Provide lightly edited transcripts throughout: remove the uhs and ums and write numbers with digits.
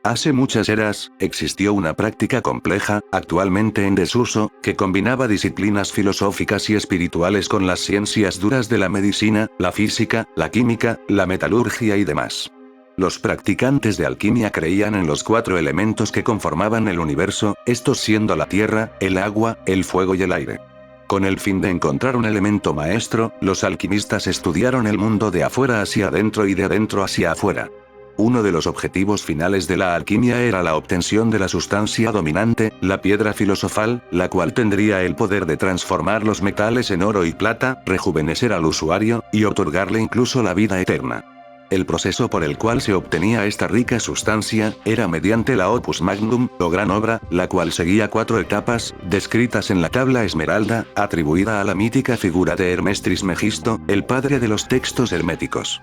Hace muchas eras, existió una práctica compleja, actualmente en desuso, que combinaba disciplinas filosóficas y espirituales con las ciencias duras de la medicina, la física, la química, la metalurgia y demás. Los practicantes de alquimia creían en los 4 elementos que conformaban el universo, estos siendo la tierra, el agua, el fuego y el aire. Con el fin de encontrar un elemento maestro, los alquimistas estudiaron el mundo de afuera hacia adentro y de adentro hacia afuera. Uno de los objetivos finales de la alquimia era la obtención de la sustancia dominante, la piedra filosofal, la cual tendría el poder de transformar los metales en oro y plata, rejuvenecer al usuario, y otorgarle incluso la vida eterna. El proceso por el cual se obtenía esta rica sustancia, era mediante la Opus Magnum, o gran obra, la cual seguía 4 etapas, descritas en la tabla Esmeralda, atribuida a la mítica figura de Hermes Trismegisto, el padre de los textos herméticos.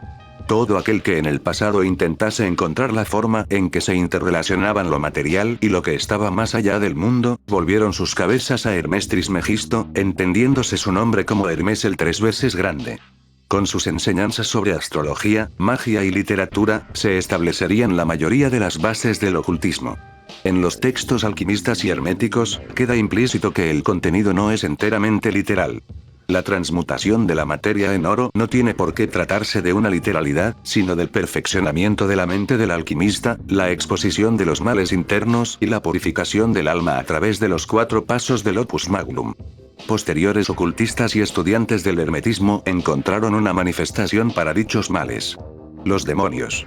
Todo aquel que en el pasado intentase encontrar la forma en que se interrelacionaban lo material y lo que estaba más allá del mundo, volvieron sus cabezas a Hermes Trismegisto, entendiéndose su nombre como Hermes el 3 veces grande. Con sus enseñanzas sobre astrología, magia y literatura, se establecerían la mayoría de las bases del ocultismo. En los textos alquimistas y herméticos, queda implícito que el contenido no es enteramente literal. La transmutación de la materia en oro no tiene por qué tratarse de una literalidad, sino del perfeccionamiento de la mente del alquimista, la exposición de los males internos y la purificación del alma a través de los 4 pasos del Opus Magnum. Posteriores ocultistas y estudiantes del hermetismo encontraron una manifestación para dichos males: los demonios.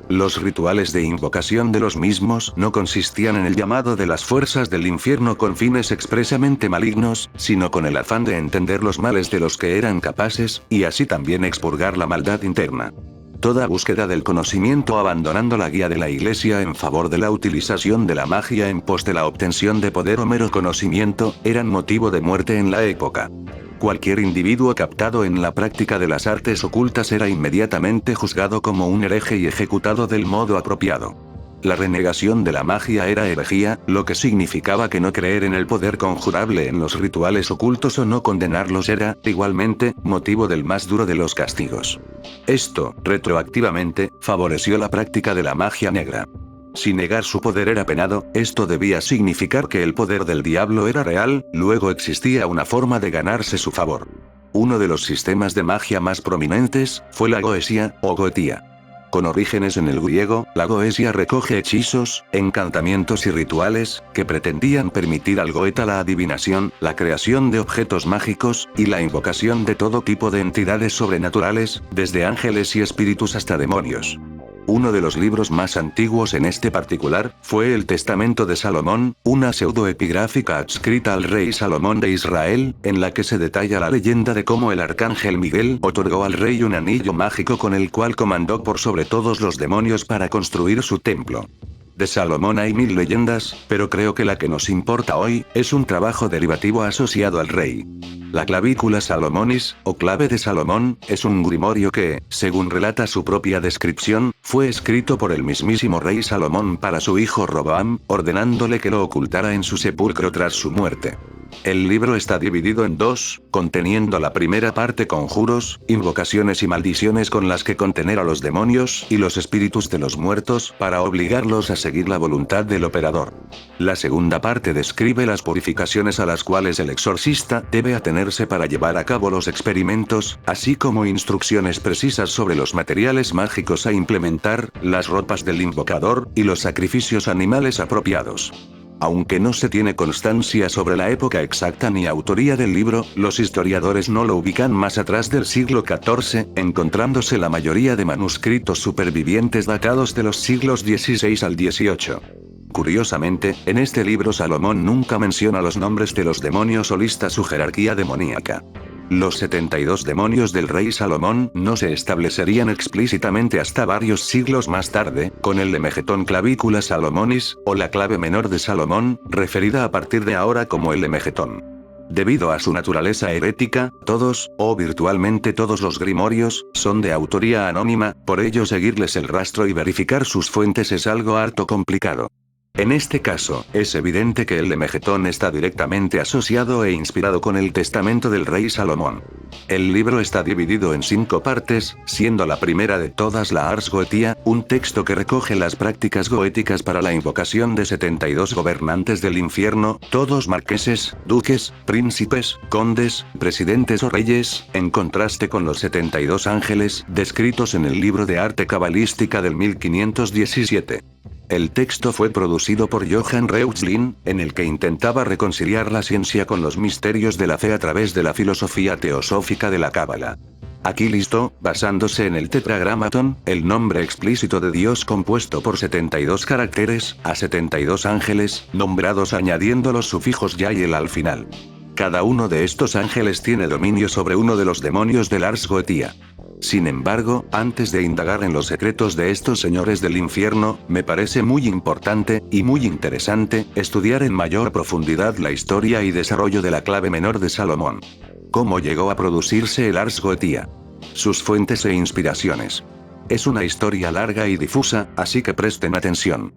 Los rituales de invocación de los mismos no consistían en el llamado de las fuerzas del infierno con fines expresamente malignos, sino con el afán de entender los males de los que eran capaces, y así también expurgar la maldad interna. Toda búsqueda del conocimiento abandonando la guía de la Iglesia en favor de la utilización de la magia en pos de la obtención de poder o mero conocimiento, eran motivo de muerte en la época. Cualquier individuo captado en la práctica de las artes ocultas era inmediatamente juzgado como un hereje y ejecutado del modo apropiado. La renegación de la magia era herejía, lo que significaba que no creer en el poder conjurable en los rituales ocultos o no condenarlos era, igualmente, motivo del más duro de los castigos. Esto, retroactivamente, favoreció la práctica de la magia negra. Si negar su poder era penado, esto debía significar que el poder del diablo era real, luego existía una forma de ganarse su favor. Uno de los sistemas de magia más prominentes fue la goesia, o goetía. Con orígenes en el griego, la goesia recoge hechizos, encantamientos y rituales, que pretendían permitir al goeta la adivinación, la creación de objetos mágicos, y la invocación de todo tipo de entidades sobrenaturales, desde ángeles y espíritus hasta demonios. Uno de los libros más antiguos en este particular, fue el Testamento de Salomón, una pseudoepigráfica adscrita al rey Salomón de Israel, en la que se detalla la leyenda de cómo el arcángel Miguel otorgó al rey un anillo mágico con el cual comandó por sobre todos los demonios para construir su templo. De Salomón hay 1000 leyendas, pero creo que la que nos importa hoy, es un trabajo derivativo asociado al rey. La Clavícula Salomonis, o Clave de Salomón, es un grimorio que, según relata su propia descripción, fue escrito por el mismísimo rey Salomón para su hijo Roboam, ordenándole que lo ocultara en su sepulcro tras su muerte. El libro está dividido en 2, conteniendo la primera parte conjuros, invocaciones y maldiciones con las que contener a los demonios y los espíritus de los muertos para obligarlos a seguir la voluntad del operador. La segunda parte describe las purificaciones a las cuales el exorcista debe atenerse para llevar a cabo los experimentos, así como instrucciones precisas sobre los materiales mágicos a implementar, las ropas del invocador, y los sacrificios animales apropiados. Aunque no se tiene constancia sobre la época exacta ni autoría del libro, los historiadores no lo ubican más atrás del siglo XIV, encontrándose la mayoría de manuscritos supervivientes datados de los siglos XVI al XVIII. Curiosamente, en este libro Salomón nunca menciona los nombres de los demonios o lista su jerarquía demoníaca. Los 72 demonios del rey Salomón no se establecerían explícitamente hasta varios siglos más tarde, con el Lemegetón Clavícula Salomonis, o la clave menor de Salomón, referida a partir de ahora como el Lemegetón. Debido a su naturaleza herética, todos, o virtualmente todos los grimorios, son de autoría anónima, por ello seguirles el rastro y verificar sus fuentes es algo harto complicado. En este caso, es evidente que el Lemegetón está directamente asociado e inspirado con el testamento del rey Salomón. El libro está dividido en 5 partes, siendo la primera de todas la Ars Goetia, un texto que recoge las prácticas goéticas para la invocación de 72 gobernantes del infierno, todos marqueses, duques, príncipes, condes, presidentes o reyes, en contraste con los 72 ángeles, descritos en el libro de arte cabalística del 1517. El texto fue producido por Johann Reuchlin, en el que intentaba reconciliar la ciencia con los misterios de la fe a través de la filosofía teosófica de la Cábala. Aquí listó, basándose en el Tetragrámaton, el nombre explícito de Dios compuesto por 72 caracteres, a 72 ángeles, nombrados añadiendo los sufijos ya y el al final. Cada uno de estos ángeles tiene dominio sobre uno de los demonios del Ars Goetia. Sin embargo, antes de indagar en los secretos de estos señores del infierno, me parece muy importante, y muy interesante, estudiar en mayor profundidad la historia y desarrollo de la clave menor de Salomón. ¿Cómo llegó a producirse el Ars Goetia? Sus fuentes e inspiraciones. Es una historia larga y difusa, así que presten atención.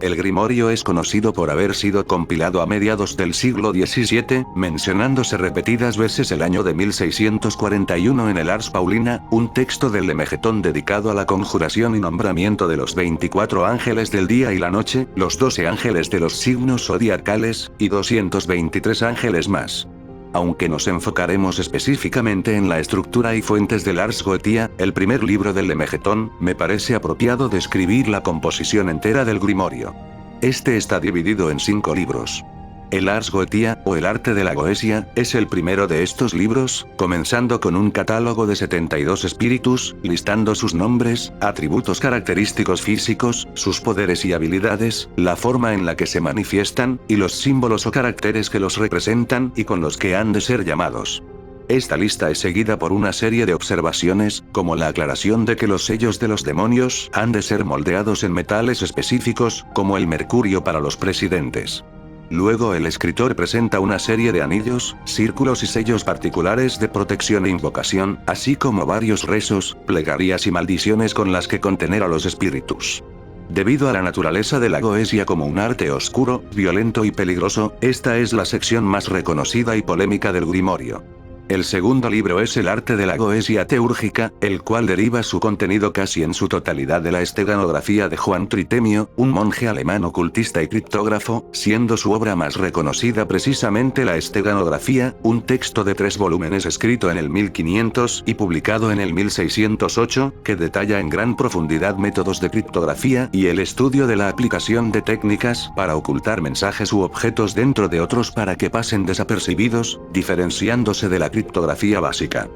El Grimorio es conocido por haber sido compilado a mediados del siglo XVII, mencionándose repetidas veces el año de 1641 en el Ars Paulina, un texto del Lemegetón dedicado a la conjuración y nombramiento de los 24 ángeles del día y la noche, los 12 ángeles de los signos zodiacales, y 223 ángeles más. Aunque nos enfocaremos específicamente en la estructura y fuentes del Ars Goetia, el primer libro del Lemegetón, me parece apropiado describir la composición entera del Grimorio. Este está dividido en 5 libros. El Ars Goetia, o el arte de la Goesia, es el primero de estos libros, comenzando con un catálogo de 72 espíritus, listando sus nombres, atributos característicos físicos, sus poderes y habilidades, la forma en la que se manifiestan, y los símbolos o caracteres que los representan y con los que han de ser llamados. Esta lista es seguida por una serie de observaciones, como la aclaración de que los sellos de los demonios han de ser moldeados en metales específicos, como el mercurio para los presidentes. Luego el escritor presenta una serie de anillos, círculos y sellos particulares de protección e invocación, así como varios rezos, plegarias y maldiciones con las que contener a los espíritus. Debido a la naturaleza de la Goesia como un arte oscuro, violento y peligroso, esta es la sección más reconocida y polémica del Grimorio. El segundo libro es el arte de la Goesia teúrgica, el cual deriva su contenido casi en su totalidad de la esteganografía de Juan Tritemio, un monje alemán ocultista y criptógrafo, siendo su obra más reconocida precisamente la esteganografía, un texto de 3 volúmenes escrito en el 1500 y publicado en el 1608, que detalla en gran profundidad métodos de criptografía y el estudio de la aplicación de técnicas para ocultar mensajes u objetos dentro de otros para que pasen desapercibidos, diferenciándose de la criptografía básica.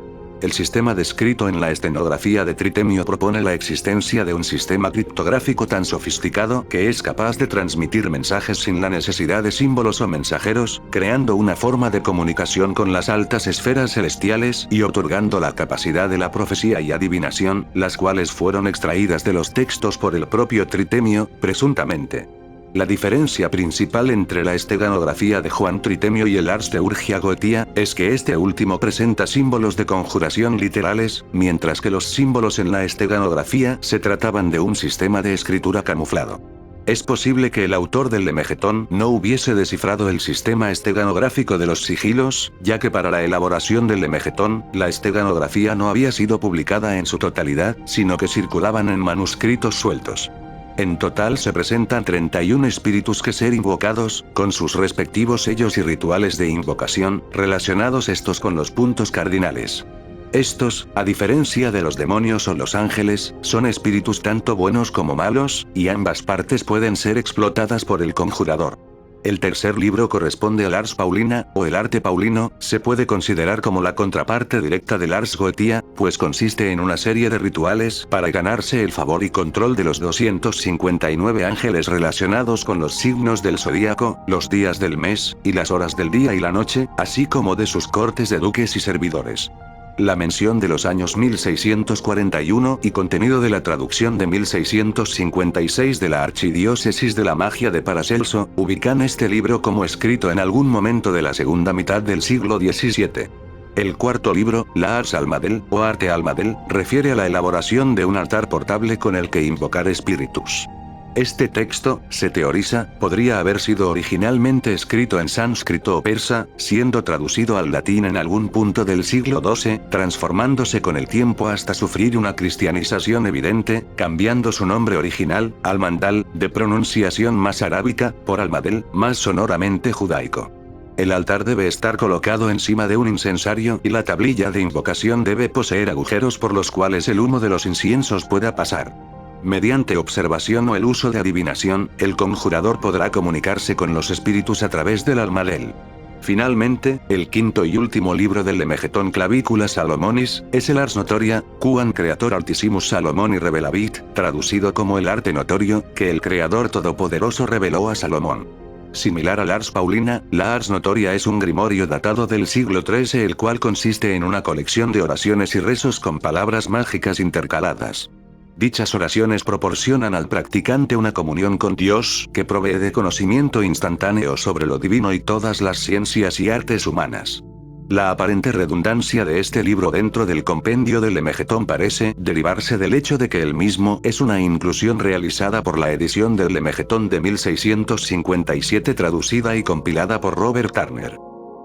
El sistema descrito en la estenografía de Tritemio propone la existencia de un sistema criptográfico tan sofisticado que es capaz de transmitir mensajes sin la necesidad de símbolos o mensajeros, creando una forma de comunicación con las altas esferas celestiales y otorgando la capacidad de la profecía y adivinación, las cuales fueron extraídas de los textos por el propio Tritemio, presuntamente. La diferencia principal entre la esteganografía de Juan Tritemio y el Ars Teurgia Goetia, es que este último presenta símbolos de conjuración literales, mientras que los símbolos en la esteganografía se trataban de un sistema de escritura camuflado. Es posible que el autor del Lemegetón no hubiese descifrado el sistema esteganográfico de los sigilos, ya que para la elaboración del Lemegetón, la esteganografía no había sido publicada en su totalidad, sino que circulaban en manuscritos sueltos. En total se presentan 31 espíritus que ser invocados, con sus respectivos sellos y rituales de invocación, relacionados estos con los puntos cardinales. Estos, a diferencia de los demonios o los ángeles, son espíritus tanto buenos como malos, y ambas partes pueden ser explotadas por el conjurador. El tercer libro corresponde al Ars Paulina, o el arte paulino, se puede considerar como la contraparte directa del Ars Goetia, pues consiste en una serie de rituales para ganarse el favor y control de los 259 ángeles relacionados con los signos del zodíaco, los días del mes, y las horas del día y la noche, así como de sus cortes de duques y servidores. La mención de los años 1641 y contenido de la traducción de 1656 de la Archidiócesis de la Magia de Paracelso, ubican este libro como escrito en algún momento de la segunda mitad del siglo XVII. El cuarto libro, la Ars Almadel, o Arte Almadel, refiere a la elaboración de un altar portable con el que invocar espíritus. Este texto, se teoriza, podría haber sido originalmente escrito en sánscrito o persa, siendo traducido al latín en algún punto del siglo XII, transformándose con el tiempo hasta sufrir una cristianización evidente, cambiando su nombre original, Almandal, de pronunciación más arábica, por Almadel, más sonoramente judaico. El altar debe estar colocado encima de un incensario y la tablilla de invocación debe poseer agujeros por los cuales el humo de los inciensos pueda pasar. Mediante observación o el uso de adivinación, el conjurador podrá comunicarse con los espíritus a través del almadel. Finalmente, el quinto y último libro del Lemegeton Clavicula Salomonis, es el Ars Notoria, Quan Creator Altissimus Salomoni Revelavit, traducido como el arte notorio, que el Creador Todopoderoso reveló a Salomón. Similar al Ars Paulina, la Ars Notoria es un grimorio datado del siglo XIII el cual consiste en una colección de oraciones y rezos con palabras mágicas intercaladas. Dichas oraciones proporcionan al practicante una comunión con Dios, que provee de conocimiento instantáneo sobre lo divino y todas las ciencias y artes humanas. La aparente redundancia de este libro dentro del compendio del Lemegeton parece derivarse del hecho de que el mismo es una inclusión realizada por la edición del Lemegeton de 1657 traducida y compilada por Robert Turner.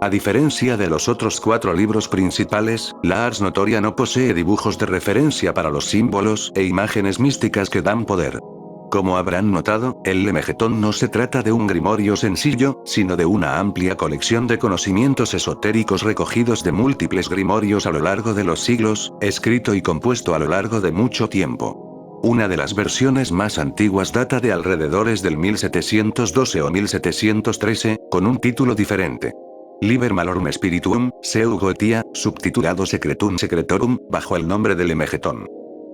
A diferencia de los otros 4 libros principales, la Ars Notoria no posee dibujos de referencia para los símbolos e imágenes místicas que dan poder. Como habrán notado, el Lemegeton no se trata de un grimorio sencillo, sino de una amplia colección de conocimientos esotéricos recogidos de múltiples grimorios a lo largo de los siglos, escrito y compuesto a lo largo de mucho tiempo. Una de las versiones más antiguas data de alrededores del 1712 o 1713, con un título diferente. Liber Malorum Spirituum, Seu Goetia, subtitulado Secretum Secretorum, bajo el nombre de Lemegeton.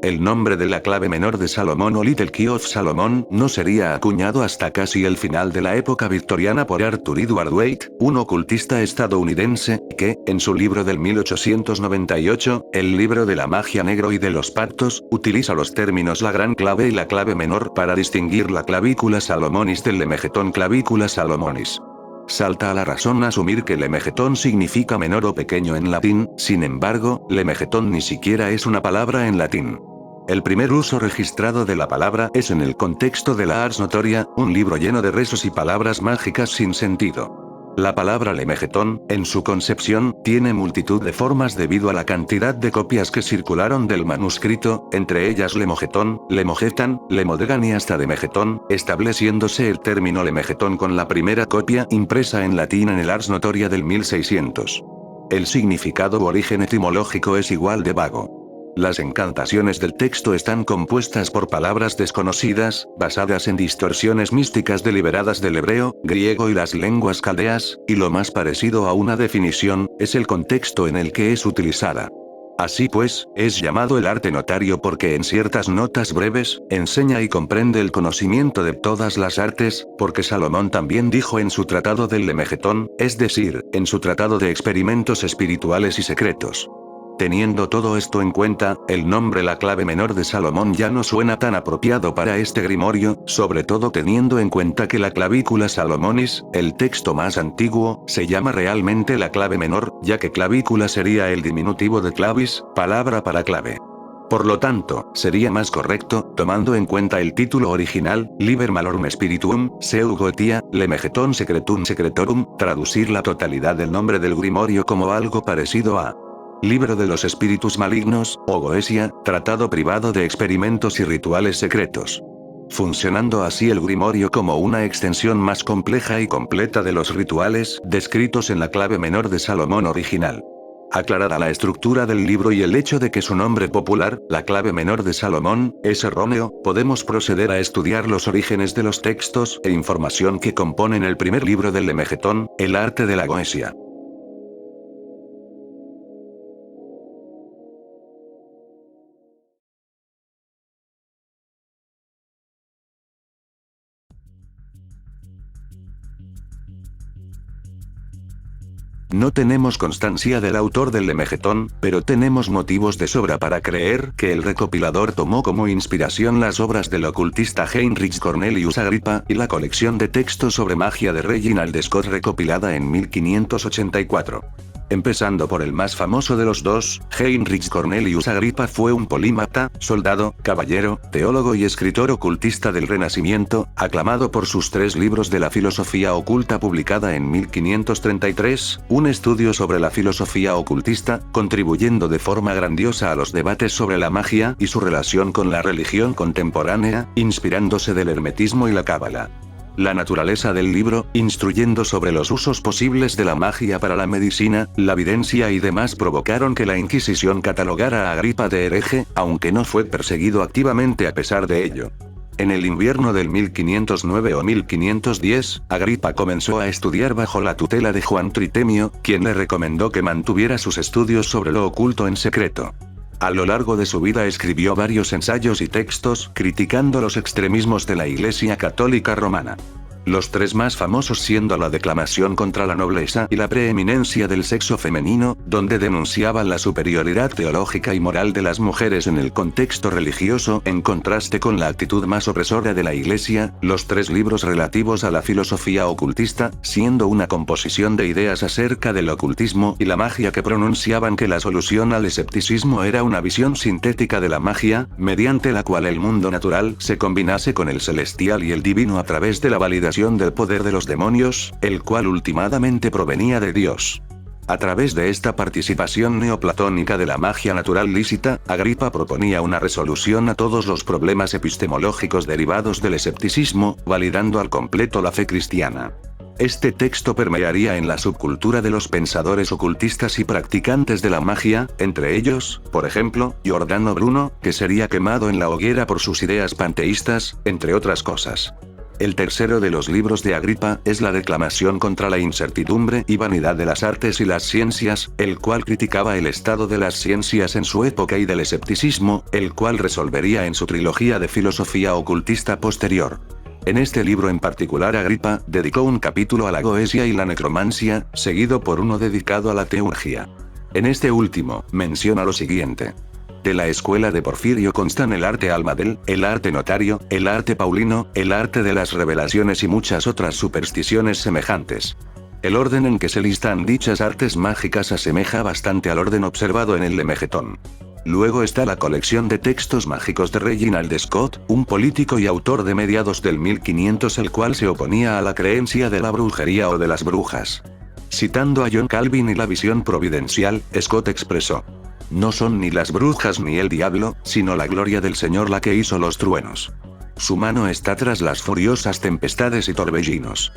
El nombre de la clave menor de Salomón o Little Key of Salomón no sería acuñado hasta casi el final de la época victoriana por Arthur Edward Waite, un ocultista estadounidense, que, en su libro del 1898, El libro de la magia negro y de los pactos, utiliza los términos la gran clave y la clave menor para distinguir la clavícula Salomonis del Lemegeton Clavicula Salomonis. Salta a la razón asumir que Lemegeton significa menor o pequeño en latín, sin embargo, Lemegeton ni siquiera es una palabra en latín. El primer uso registrado de la palabra es en el contexto de la Ars Notoria, un libro lleno de rezos y palabras mágicas sin sentido. La palabra Lemegeton, en su concepción, tiene multitud de formas debido a la cantidad de copias que circularon del manuscrito, entre ellas Lemogetón, Lemogetan, Lemodegan y hasta Demegetón, estableciéndose el término Lemegeton con la primera copia impresa en latín en el Ars Notoria del 1600. El significado o origen etimológico es igual de vago. Las encantaciones del texto están compuestas por palabras desconocidas, basadas en distorsiones místicas deliberadas del hebreo, griego y las lenguas caldeas, y lo más parecido a una definición, es el contexto en el que es utilizada. Así pues, es llamado el arte notario porque en ciertas notas breves, enseña y comprende el conocimiento de todas las artes, porque Salomón también dijo en su tratado del Lemegetón, es decir, en su tratado de experimentos espirituales y secretos. Teniendo todo esto en cuenta, el nombre la clave menor de Salomón ya no suena tan apropiado para este grimorio, sobre todo teniendo en cuenta que la clavícula Salomonis, el texto más antiguo, se llama realmente la clave menor, ya que clavícula sería el diminutivo de clavis, palabra para clave. Por lo tanto, sería más correcto, tomando en cuenta el título original, Liber Malorum Spirituum, Seu Goetia, Lemegeton Secretum Secretorum, traducir la totalidad del nombre del grimorio como algo parecido a Libro de los Espíritus Malignos, o Goesia, tratado privado de experimentos y rituales secretos. Funcionando así el grimorio como una extensión más compleja y completa de los rituales descritos en la clave menor de Salomón original. Aclarada la estructura del libro y el hecho de que su nombre popular, la clave menor de Salomón, es erróneo, podemos proceder a estudiar los orígenes de los textos e información que componen el primer libro del Lemegetón, el arte de la Goesia. No tenemos constancia del autor del Lemegetón, pero tenemos motivos de sobra para creer que el recopilador tomó como inspiración las obras del ocultista Heinrich Cornelius Agrippa y la colección de textos sobre magia de Reginald Scott recopilada en 1584. Empezando por el más famoso de los dos, Heinrich Cornelius Agrippa fue un polímata, soldado, caballero, teólogo y escritor ocultista del Renacimiento, aclamado por sus 3 libros de la filosofía oculta publicada en 1533, un estudio sobre la filosofía ocultista, contribuyendo de forma grandiosa a los debates sobre la magia y su relación con la religión contemporánea, inspirándose del hermetismo y la cábala. La naturaleza del libro, instruyendo sobre los usos posibles de la magia para la medicina, la evidencia y demás provocaron que la Inquisición catalogara a Agrippa de hereje, aunque no fue perseguido activamente a pesar de ello. En el invierno del 1509 o 1510, Agrippa comenzó a estudiar bajo la tutela de Juan Tritemio, quien le recomendó que mantuviera sus estudios sobre lo oculto en secreto. A lo largo de su vida escribió varios ensayos y textos criticando los extremismos de la Iglesia Católica Romana. Los 3 más famosos siendo la declamación contra la nobleza y la preeminencia del sexo femenino, donde denunciaban la superioridad teológica y moral de las mujeres en el contexto religioso en contraste con la actitud más opresora de la Iglesia, los 3 libros relativos a la filosofía ocultista, siendo una composición de ideas acerca del ocultismo y la magia que pronunciaban que la solución al escepticismo era una visión sintética de la magia, mediante la cual el mundo natural se combinase con el celestial y el divino a través de la validación del poder de los demonios, el cual ultimadamente provenía de Dios. A través de esta participación neoplatónica de la magia natural lícita, Agrippa proponía una resolución a todos los problemas epistemológicos derivados del escepticismo, validando al completo la fe cristiana. Este texto permearía en la subcultura de los pensadores ocultistas y practicantes de la magia, entre ellos, por ejemplo, Giordano Bruno, que sería quemado en la hoguera por sus ideas panteístas, entre otras cosas. El tercero de los libros de Agrippa es la Declamación contra la incertidumbre y vanidad de las artes y las ciencias, el cual criticaba el estado de las ciencias en su época y del escepticismo, el cual resolvería en su trilogía de filosofía ocultista posterior. En este libro en particular Agrippa dedicó un capítulo a la goesia y la necromancia, seguido por uno dedicado a la teurgia. En este último, menciona lo siguiente. De la escuela de Porfirio constan el arte almadel, el arte notario, el arte paulino, el arte de las revelaciones y muchas otras supersticiones semejantes. El orden en que se listan dichas artes mágicas asemeja bastante al orden observado en el Lemegetón. Luego está la colección de textos mágicos de Reginald Scott, un político y autor de mediados del 1500 el cual se oponía a la creencia de la brujería o de las brujas. Citando a John Calvin y la visión providencial, Scott expresó: no son ni las brujas ni el diablo, sino la gloria del Señor la que hizo los truenos. Su mano está tras las furiosas tempestades y torbellinos.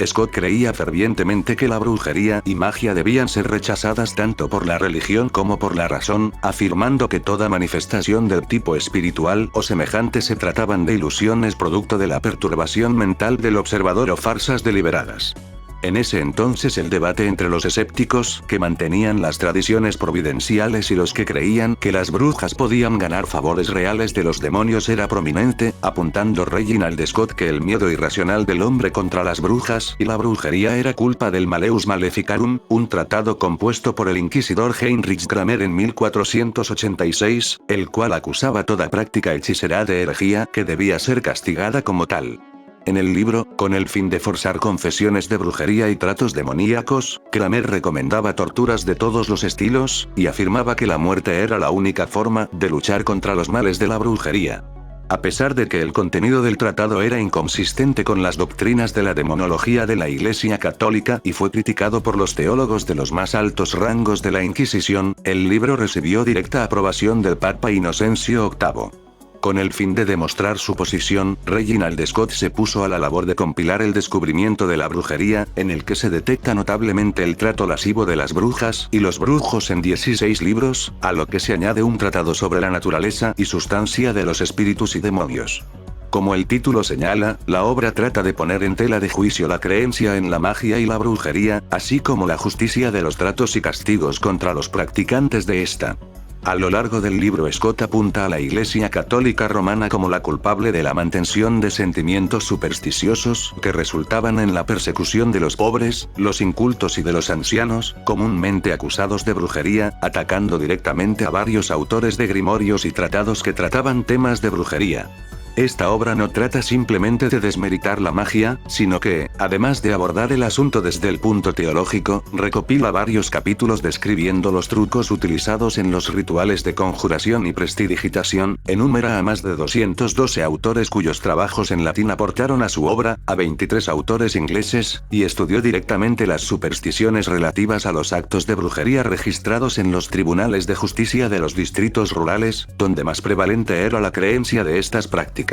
Scott creía fervientemente que la brujería y magia debían ser rechazadas tanto por la religión como por la razón, afirmando que toda manifestación del tipo espiritual o semejante se trataban de ilusiones producto de la perturbación mental del observador o farsas deliberadas. En ese entonces el debate entre los escépticos, que mantenían las tradiciones providenciales y los que creían que las brujas podían ganar favores reales de los demonios era prominente, apuntando Reginald Scott que el miedo irracional del hombre contra las brujas y la brujería era culpa del Maleus Maleficarum, un tratado compuesto por el inquisidor Heinrich Kramer en 1486, el cual acusaba toda práctica hechicera de herejía que debía ser castigada como tal. En el libro, con el fin de forzar confesiones de brujería y tratos demoníacos, Kramer recomendaba torturas de todos los estilos, y afirmaba que la muerte era la única forma de luchar contra los males de la brujería. A pesar de que el contenido del tratado era inconsistente con las doctrinas de la demonología de la Iglesia Católica y fue criticado por los teólogos de los más altos rangos de la Inquisición, el libro recibió directa aprobación del Papa Inocencio VIII. Con el fin de demostrar su posición, Reginald Scott se puso a la labor de compilar el descubrimiento de la brujería, en el que se detecta notablemente el trato lascivo de las brujas y los brujos en 16 libros, a lo que se añade un tratado sobre la naturaleza y sustancia de los espíritus y demonios. Como el título señala, la obra trata de poner en tela de juicio la creencia en la magia y la brujería, así como la justicia de los tratos y castigos contra los practicantes de esta. A lo largo del libro Scott apunta a la Iglesia Católica Romana como la culpable de la mantención de sentimientos supersticiosos que resultaban en la persecución de los pobres, los incultos y de los ancianos, comúnmente acusados de brujería, atacando directamente a varios autores de grimorios y tratados que trataban temas de brujería. Esta obra no trata simplemente de desmeritar la magia, sino que, además de abordar el asunto desde el punto teológico, recopila varios capítulos describiendo los trucos utilizados en los rituales de conjuración y prestidigitación, enumera a más de 212 autores cuyos trabajos en latín aportaron a su obra, a 23 autores ingleses, y estudió directamente las supersticiones relativas a los actos de brujería registrados en los tribunales de justicia de los distritos rurales, donde más prevalente era la creencia de estas prácticas.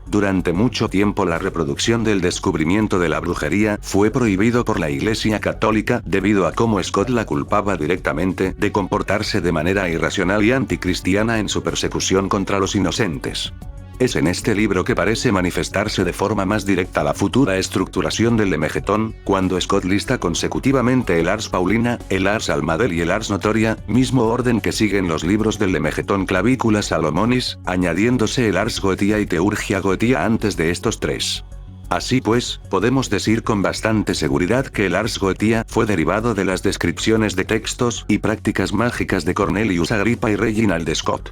Durante mucho tiempo la reproducción del descubrimiento de la brujería fue prohibido por la Iglesia Católica debido a cómo Scott la culpaba directamente de comportarse de manera irracional y anticristiana en su persecución contra los inocentes. Es en este libro que parece manifestarse de forma más directa la futura estructuración del Lemegeton, cuando Scott lista consecutivamente el Ars Paulina, el Ars Almadel y el Ars Notoria, mismo orden que siguen los libros del Lemegeton Clavicula Salomonis, añadiéndose el Ars Goetia y Teurgia Goetia antes de estos tres. Así pues, podemos decir con bastante seguridad que el Ars Goetia fue derivado de las descripciones de textos y prácticas mágicas de Cornelius Agrippa y Reginald Scott.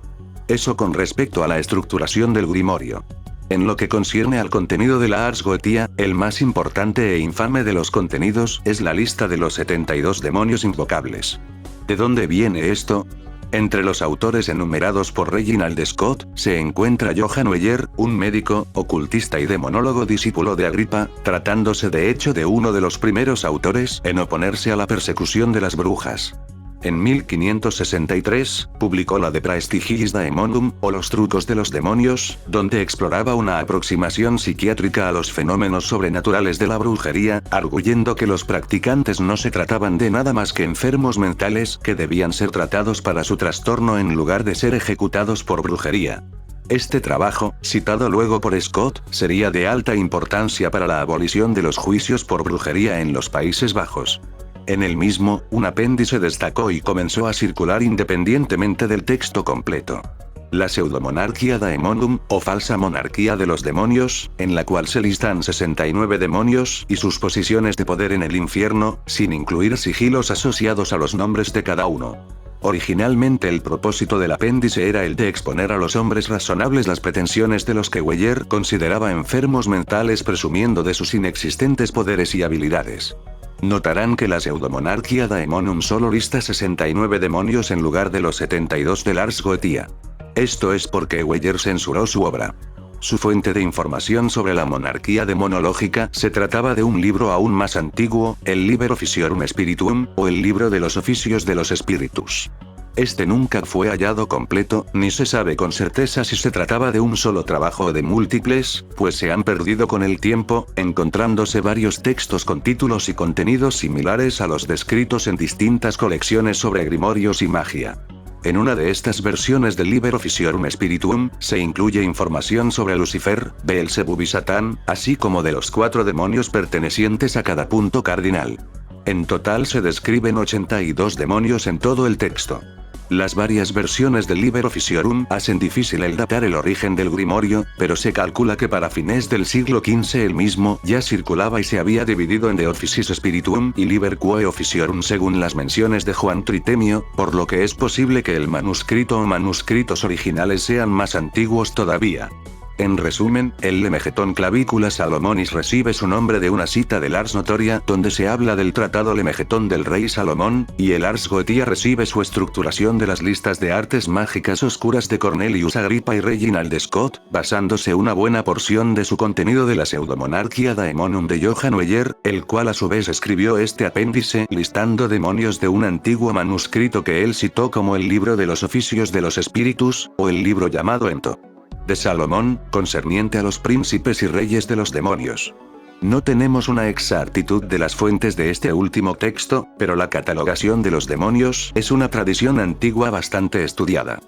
Eso con respecto a la estructuración del grimorio. En lo que concierne al contenido de la Ars Goetia, el más importante e infame de los contenidos es la lista de los 72 demonios invocables. ¿De dónde viene esto? Entre los autores enumerados por Reginald Scott, se encuentra Johann Weyer, un médico, ocultista y demonólogo discípulo de Agrippa, tratándose de hecho de uno de los primeros autores en oponerse a la persecución de las brujas. En 1563, publicó la De Praestigiis Daemonum, o Los trucos de los demonios, donde exploraba una aproximación psiquiátrica a los fenómenos sobrenaturales de la brujería, arguyendo que los practicantes no se trataban de nada más que enfermos mentales que debían ser tratados para su trastorno en lugar de ser ejecutados por brujería. Este trabajo, citado luego por Scott, sería de alta importancia para la abolición de los juicios por brujería en los Países Bajos. En el mismo, un apéndice destacó y comenzó a circular independientemente del texto completo. La pseudomonarquía daemonum, o falsa monarquía de los demonios, en la cual se listan 69 demonios y sus posiciones de poder en el infierno, sin incluir sigilos asociados a los nombres de cada uno. Originalmente el propósito del apéndice era el de exponer a los hombres razonables las pretensiones de los que Weyer consideraba enfermos mentales presumiendo de sus inexistentes poderes y habilidades. Notarán que la pseudomonarquía daemonum solo lista 69 demonios en lugar de los 72 del Ars Goetia. Esto es porque Weyer censuró su obra. Su fuente de información sobre la monarquía demonológica se trataba de un libro aún más antiguo, el Liber Officiorum Spirituum, o el libro de los oficios de los espíritus. Este nunca fue hallado completo, ni se sabe con certeza si se trataba de un solo trabajo o de múltiples, pues se han perdido con el tiempo, encontrándose varios textos con títulos y contenidos similares a los descritos en distintas colecciones sobre grimorios y magia. En una de estas versiones del Liber Officiorum Spirituum, se incluye información sobre Lucifer, Beelzebub y Satán, así como de los 4 demonios pertenecientes a cada punto cardinal. En total se describen 82 demonios en todo el texto. Las varias versiones del Liber Officiorum hacen difícil el datar el origen del grimorio, pero se calcula que para fines del siglo XV el mismo ya circulaba y se había dividido en De Officis Spirituum y Liber Quae Officiorum según las menciones de Juan Tritemio, por lo que es posible que el manuscrito o manuscritos originales sean más antiguos todavía. En resumen, el Lemegeton Clavicula Salomonis recibe su nombre de una cita del Ars Notoria donde se habla del tratado Lemegeton del rey Salomón, y el Ars Goetia recibe su estructuración de las listas de artes mágicas oscuras de Cornelius Agrippa y Reginald Scott, basándose una buena porción de su contenido de la pseudomonarquía daemonum de Johann Weyer, el cual a su vez escribió este apéndice listando demonios de un antiguo manuscrito que él citó como el libro de los oficios de los espíritus, o el libro llamado Ento de Salomón, concerniente a los príncipes y reyes de los demonios. No tenemos una exactitud de las fuentes de este último texto, pero la catalogación de los demonios es una tradición antigua bastante estudiada.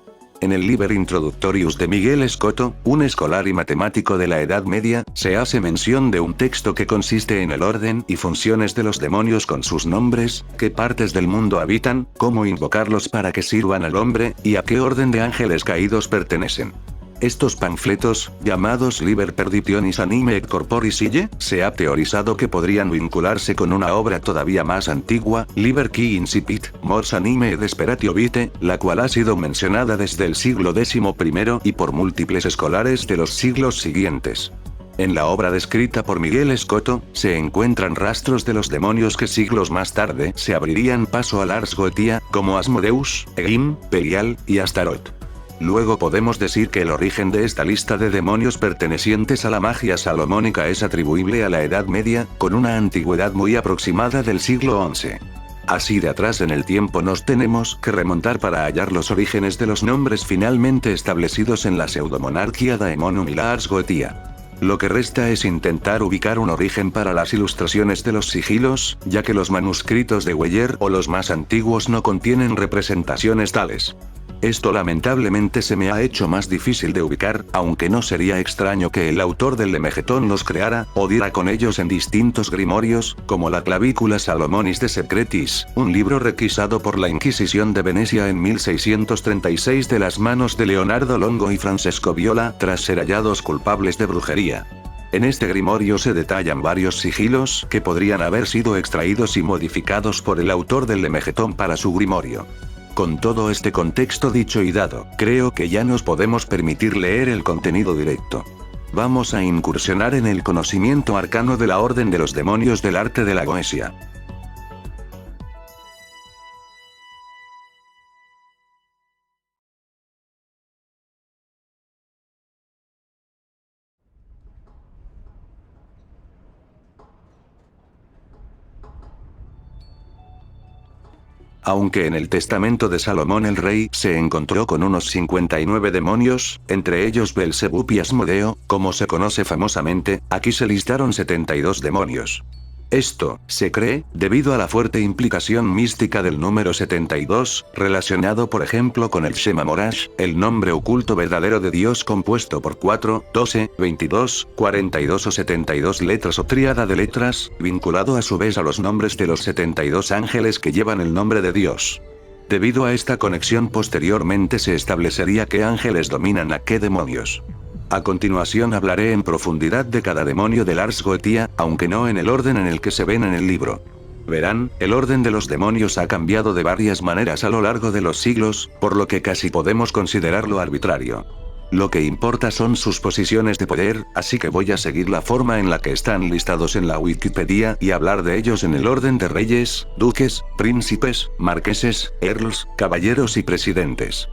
En el Liber Introductorius de Miguel Escoto, un escolar y matemático de la Edad Media, se hace mención de un texto que consiste en el orden y funciones de los demonios con sus nombres, qué partes del mundo habitan, cómo invocarlos para que sirvan al hombre, y a qué orden de ángeles caídos pertenecen. Estos panfletos, llamados Liber Perditionis Anime et Corporis Ille, se ha teorizado que podrían vincularse con una obra todavía más antigua, Liber qui incipit, mors anime et desperatio vitae, la cual ha sido mencionada desde el siglo XI y por múltiples escolares de los siglos siguientes. En la obra descrita por Miguel Escoto, se encuentran rastros de los demonios que siglos más tarde se abrirían paso a Ars Goetia, como Asmodeus, Egin, Belial, y Astaroth. Luego podemos decir que el origen de esta lista de demonios pertenecientes a la magia salomónica es atribuible a la Edad Media, con una antigüedad muy aproximada del siglo XI. Así de atrás en el tiempo nos tenemos que remontar para hallar los orígenes de los nombres finalmente establecidos en la pseudomonarquía Daemonum y la Ars Goetia. Lo que resta es intentar ubicar un origen para las ilustraciones de los sigilos, ya que los manuscritos de Weyer o los más antiguos no contienen representaciones tales. Esto lamentablemente se me ha hecho más difícil de ubicar, aunque no sería extraño que el autor del Lemegeton los creara, o diera con ellos en distintos grimorios, como la Clavicula Salomonis de Secretis, un libro requisado por la Inquisición de Venecia en 1636 de las manos de Leonardo Longo y Francesco Viola, tras ser hallados culpables de brujería. En este grimorio se detallan varios sigilos que podrían haber sido extraídos y modificados por el autor del Lemegeton para su grimorio. Con todo este contexto dicho y dado, creo que ya nos podemos permitir leer el contenido directo. Vamos a incursionar en el conocimiento arcano de la Orden de los Demonios del Arte de la Goesia. Aunque en el testamento de Salomón el rey se encontró con unos 59 demonios, entre ellos Belzebub y Asmodeo, como se conoce famosamente, aquí se listaron 72 demonios. Esto, se cree, debido a la fuerte implicación mística del número 72, relacionado por ejemplo con el Shema Morash, el nombre oculto verdadero de Dios compuesto por 4, 12, 22, 42 o 72 letras o tríada de letras, vinculado a su vez a los nombres de los 72 ángeles que llevan el nombre de Dios. Debido a esta conexión posteriormente se establecería qué ángeles dominan a qué demonios. A continuación hablaré en profundidad de cada demonio del Ars Goetia, aunque no en el orden en el que se ven en el libro. Verán, el orden de los demonios ha cambiado de varias maneras a lo largo de los siglos, por lo que casi podemos considerarlo arbitrario. Lo que importa son sus posiciones de poder, así que voy a seguir la forma en la que están listados en la Wikipedia y hablar de ellos en el orden de reyes, duques, príncipes, marqueses, earls, caballeros y presidentes.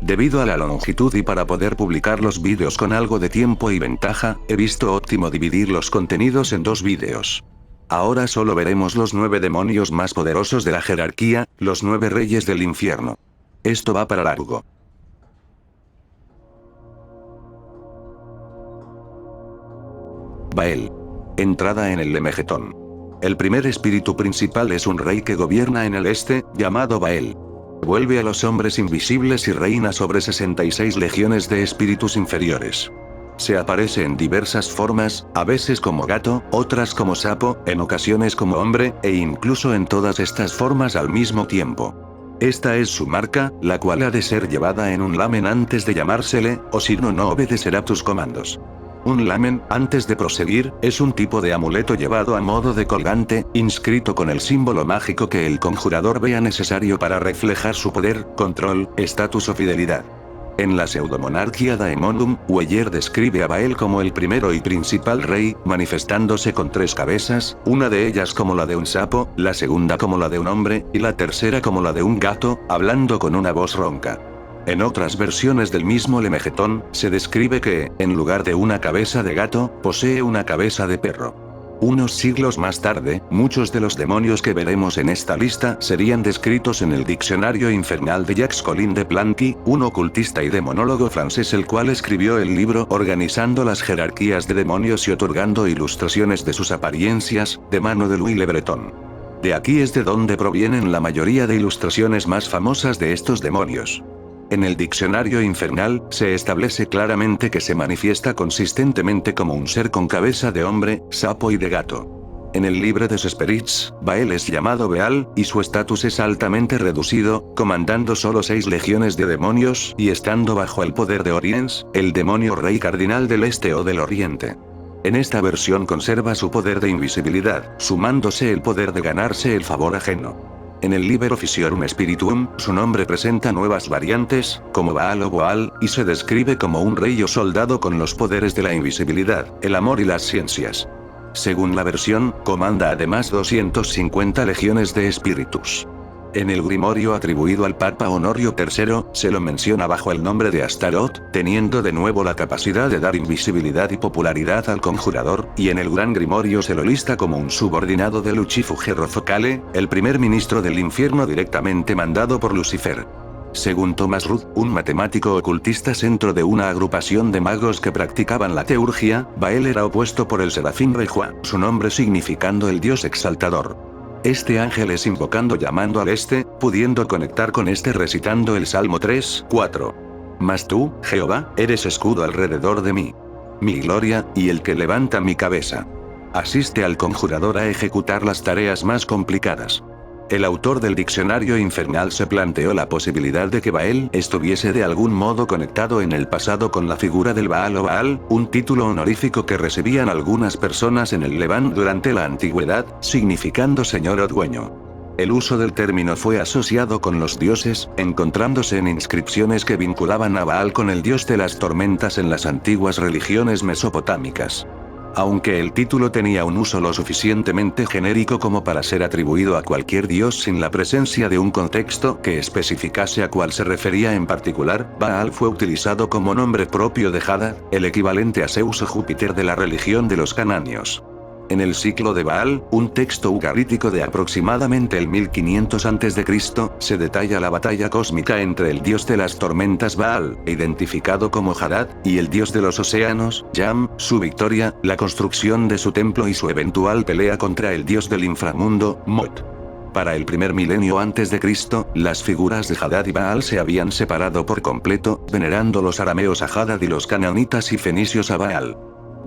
Debido a la longitud y para poder publicar los vídeos con algo de tiempo y ventaja, he visto óptimo dividir los contenidos en 2 vídeos. Ahora solo veremos los 9 demonios más poderosos de la jerarquía, los 9 reyes del infierno. Esto va para largo. Baal. Entrada en el Lemegeton. El primer espíritu principal es un rey que gobierna en el este, llamado Baal. Vuelve a los hombres invisibles y reina sobre 66 legiones de espíritus inferiores. Se aparece en diversas formas, a veces como gato, otras como sapo, en ocasiones como hombre, e incluso en todas estas formas al mismo tiempo. Esta es su marca, la cual ha de ser llevada en un lamen antes de llamársele, o si no, no obedecerá tus comandos. Un lamen, antes de proseguir, es un tipo de amuleto llevado a modo de colgante, inscrito con el símbolo mágico que el conjurador vea necesario para reflejar su poder, control, estatus o fidelidad. En la pseudomonarquía Daemonum, Weyer describe a Baal como el primero y principal rey, manifestándose con 3 cabezas, una de ellas como la de un sapo, la segunda como la de un hombre, y la tercera como la de un gato, hablando con una voz ronca. En otras versiones del mismo Lemegeton, se describe que, en lugar de una cabeza de gato, posee una cabeza de perro. Unos siglos más tarde, muchos de los demonios que veremos en esta lista serían descritos en el Diccionario Infernal de Jacques Collin de Plancky, un ocultista y demonólogo francés el cual escribió el libro organizando las jerarquías de demonios y otorgando ilustraciones de sus apariencias, de mano de Louis Le Breton. De aquí es de donde provienen la mayoría de ilustraciones más famosas de estos demonios. En el diccionario infernal, se establece claramente que se manifiesta consistentemente como un ser con cabeza de hombre, sapo y de gato. En el libro de Spirits, Baal es llamado Beal, y su estatus es altamente reducido, comandando solo 6 legiones de demonios y estando bajo el poder de Oriens, el demonio rey cardinal del este o del oriente. En esta versión conserva su poder de invisibilidad, sumándose el poder de ganarse el favor ajeno. En el Liber Officiorum Spirituum, su nombre presenta nuevas variantes, como Baal o Boal, y se describe como un rey o soldado con los poderes de la invisibilidad, el amor y las ciencias. Según la versión, comanda además 250 legiones de espíritus. En el grimorio atribuido al Papa Honorio III, se lo menciona bajo el nombre de Astaroth, teniendo de nuevo la capacidad de dar invisibilidad y popularidad al conjurador, y en el Gran Grimorio se lo lista como un subordinado de Lucifugero Focale, el primer ministro del infierno directamente mandado por Lucifer. Según Thomas Rudd, un matemático ocultista centro de una agrupación de magos que practicaban la teurgia, Baal era opuesto por el serafín Rejua, su nombre significando el dios exaltador. Este ángel es invocando llamando al este, pudiendo conectar con este recitando el Salmo 3, 4. Mas tú, Jehová, eres escudo alrededor de mí. Mi gloria, y el que levanta mi cabeza. Asiste al conjurador a ejecutar las tareas más complicadas. El autor del diccionario infernal se planteó la posibilidad de que Baal estuviese de algún modo conectado en el pasado con la figura del Baal o Baal, un título honorífico que recibían algunas personas en el Levant durante la antigüedad, significando señor o dueño. El uso del término fue asociado con los dioses, encontrándose en inscripciones que vinculaban a Baal con el dios de las tormentas en las antiguas religiones mesopotámicas. Aunque el título tenía un uso lo suficientemente genérico como para ser atribuido a cualquier dios sin la presencia de un contexto que especificase a cuál se refería en particular, Baal fue utilizado como nombre propio de Hadad, el equivalente a Zeus o Júpiter de la religión de los cananeos. En el ciclo de Baal, un texto ugarítico de aproximadamente el 1500 a.C., se detalla la batalla cósmica entre el dios de las tormentas Baal, identificado como Hadad, y el dios de los océanos, Yam, su victoria, la construcción de su templo y su eventual pelea contra el dios del inframundo, Mot. Para el primer milenio antes de Cristo, las figuras de Hadad y Baal se habían separado por completo, venerando los arameos a Hadad y los cananitas y fenicios a Baal.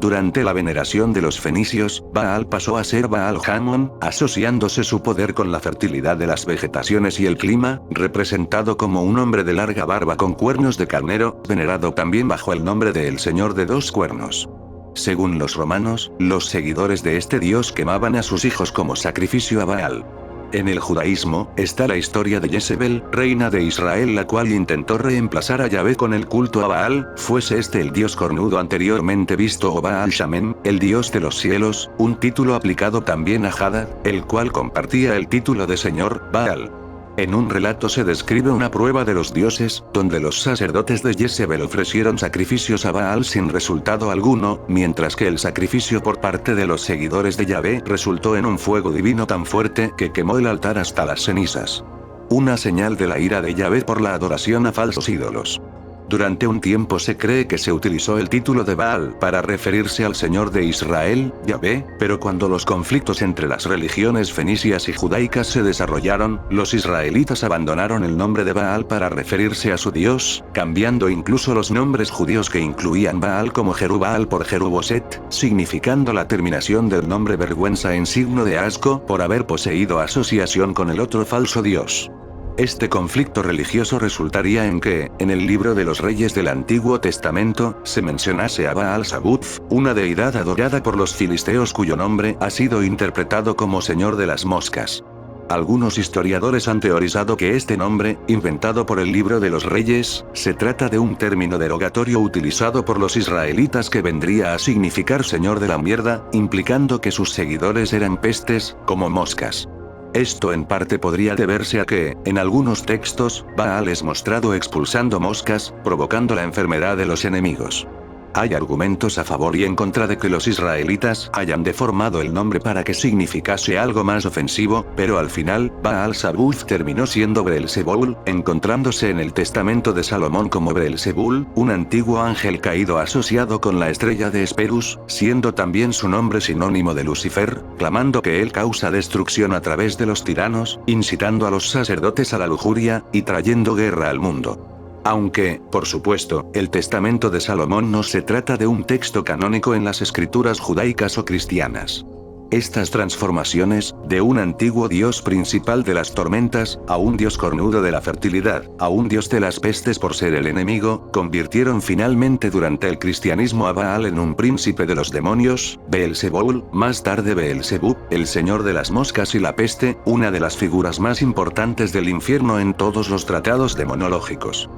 Durante la veneración de los fenicios, Baal pasó a ser Baal Hamon, asociándose su poder con la fertilidad de las vegetaciones y el clima, representado como un hombre de larga barba con cuernos de carnero, venerado también bajo el nombre de el Señor de dos cuernos. Según los romanos, los seguidores de este dios quemaban a sus hijos como sacrificio a Baal. En el judaísmo, está la historia de Jezebel, reina de Israel, la cual intentó reemplazar a Yahvé con el culto a Baal, fuese este el dios cornudo anteriormente visto o Baal Shamem, el dios de los cielos, un título aplicado también a Hadad, el cual compartía el título de señor, Baal. En un relato se describe una prueba de los dioses, donde los sacerdotes de Jezebel ofrecieron sacrificios a Baal sin resultado alguno, mientras que el sacrificio por parte de los seguidores de Yahvé resultó en un fuego divino tan fuerte que quemó el altar hasta las cenizas. Una señal de la ira de Yahvé por la adoración a falsos ídolos. Durante un tiempo se cree que se utilizó el título de Baal para referirse al Señor de Israel, Yahvé, pero cuando los conflictos entre las religiones fenicias y judaicas se desarrollaron, los israelitas abandonaron el nombre de Baal para referirse a su Dios, cambiando incluso los nombres judíos que incluían Baal como Jerubbaal por Jeruboset, significando la terminación del nombre vergüenza en signo de asco por haber poseído asociación con el otro falso Dios. Este conflicto religioso resultaría en que, en el libro de los reyes del Antiguo Testamento, se mencionase a Baal Zabuth, una deidad adorada por los filisteos cuyo nombre ha sido interpretado como Señor de las Moscas. Algunos historiadores han teorizado que este nombre, inventado por el libro de los reyes, se trata de un término derogatorio utilizado por los israelitas que vendría a significar Señor de la mierda, implicando que sus seguidores eran pestes, como moscas. Esto en parte podría deberse a que, en algunos textos, Baal es mostrado expulsando moscas, provocando la enfermedad de los enemigos. Hay argumentos a favor y en contra de que los israelitas hayan deformado el nombre para que significase algo más ofensivo, pero al final, Baal Zabuth terminó siendo Beelzebul, encontrándose en el testamento de Salomón como Beelzebul, un antiguo ángel caído asociado con la estrella de Hesperus, siendo también su nombre sinónimo de Lucifer, clamando que él causa destrucción a través de los tiranos, incitando a los sacerdotes a la lujuria, y trayendo guerra al mundo. Aunque, por supuesto, el Testamento de Salomón no se trata de un texto canónico en las escrituras judaicas o cristianas. Estas transformaciones, de un antiguo dios principal de las tormentas, a un dios cornudo de la fertilidad, a un dios de las pestes por ser el enemigo, convirtieron finalmente durante el cristianismo a Baal en un príncipe de los demonios, Beelzebul, más tarde Beelzebub, el señor de las moscas y la peste, una de las figuras más importantes del infierno en todos los tratados demonológicos.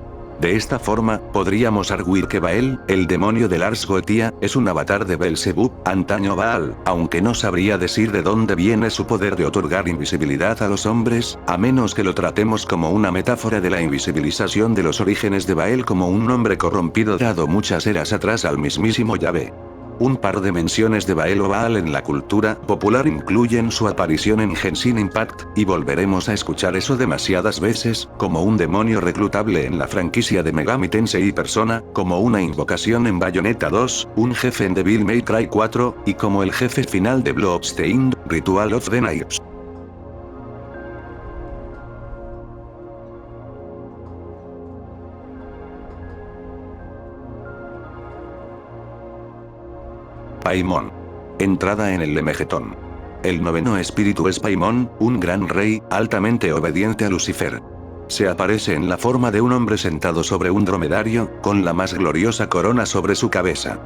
De esta forma, podríamos arguir que Baal, el demonio de Lars Goetia, es un avatar de Beelzebub, antaño Baal, aunque no sabría decir de dónde viene su poder de otorgar invisibilidad a los hombres, a menos que lo tratemos como una metáfora de la invisibilización de los orígenes de Baal como un nombre corrompido dado muchas eras atrás al mismísimo Yahvé. Un par de menciones de Baal o Baal en la cultura popular incluyen su aparición en Genshin Impact, y volveremos a escuchar eso demasiadas veces, como un demonio reclutable en la franquicia de Megami Tensei Persona, como una invocación en Bayonetta 2, un jefe en Devil May Cry 4, y como el jefe final de Bloodstained, Ritual of the Night. Paimon. Entrada en el Lemegetón. El noveno espíritu es Paimon, un gran rey, altamente obediente a Lucifer. Se aparece en la forma de un hombre sentado sobre un dromedario, con la más gloriosa corona sobre su cabeza.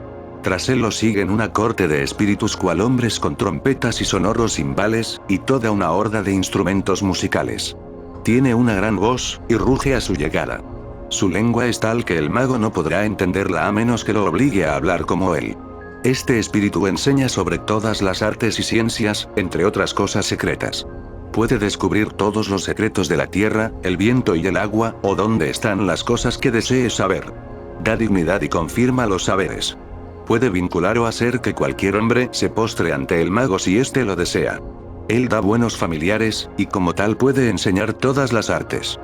Tras él lo siguen una corte de espíritus cual hombres con trompetas y sonoros cimbales, y toda una horda de instrumentos musicales. Tiene una gran voz, y ruge a su llegada. Su lengua es tal que el mago no podrá entenderla a menos que lo obligue a hablar como él. Este espíritu enseña sobre todas las artes y ciencias, entre otras cosas secretas. Puede descubrir todos los secretos de la tierra, el viento y el agua, o dónde están las cosas que desee saber. Da dignidad y confirma los saberes. Puede vincular o hacer que cualquier hombre se postre ante el mago si éste lo desea. Él da buenos familiares, y como tal puede enseñar todas las artes.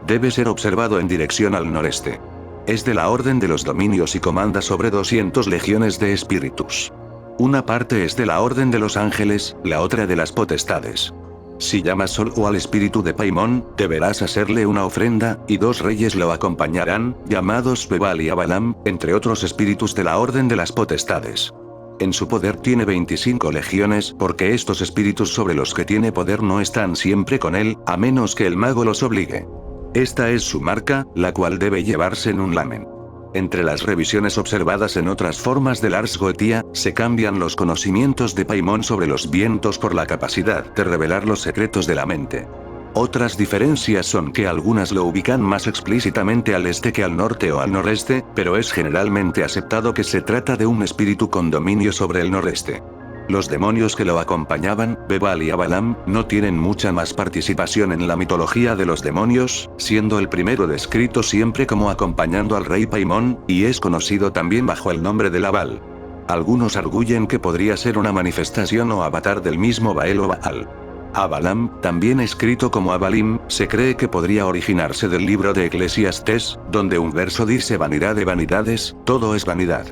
Debe ser observado en dirección al noreste. Es de la Orden de los Dominios y comanda sobre 200 legiones de espíritus. Una parte es de la Orden de los Ángeles, la otra de las potestades. Si llamas solo al espíritu de Paimon, deberás hacerle una ofrenda, y 2 reyes lo acompañarán, llamados Bebal y Abalam, entre otros espíritus de la Orden de las Potestades. En su poder tiene 25 legiones, porque estos espíritus sobre los que tiene poder no están siempre con él, a menos que el mago los obligue. Esta es su marca, la cual debe llevarse en un lamen. Entre las revisiones observadas en otras formas de Lars Goetia, se cambian los conocimientos de Paimon sobre los vientos por la capacidad de revelar los secretos de la mente. Otras diferencias son que algunas lo ubican más explícitamente al este que al norte o al noreste, pero es generalmente aceptado que se trata de un espíritu con dominio sobre el noreste. Los demonios que lo acompañaban, Bebal y Abalam, no tienen mucha más participación en la mitología de los demonios, siendo el primero descrito siempre como acompañando al rey Paimon, y es conocido también bajo el nombre de Abal. Algunos arguyen que podría ser una manifestación o avatar del mismo Baal o Baal. Abalam, también escrito como Abalim, se cree que podría originarse del libro de Eclesiastés, donde un verso dice vanidad de vanidades, todo es vanidad.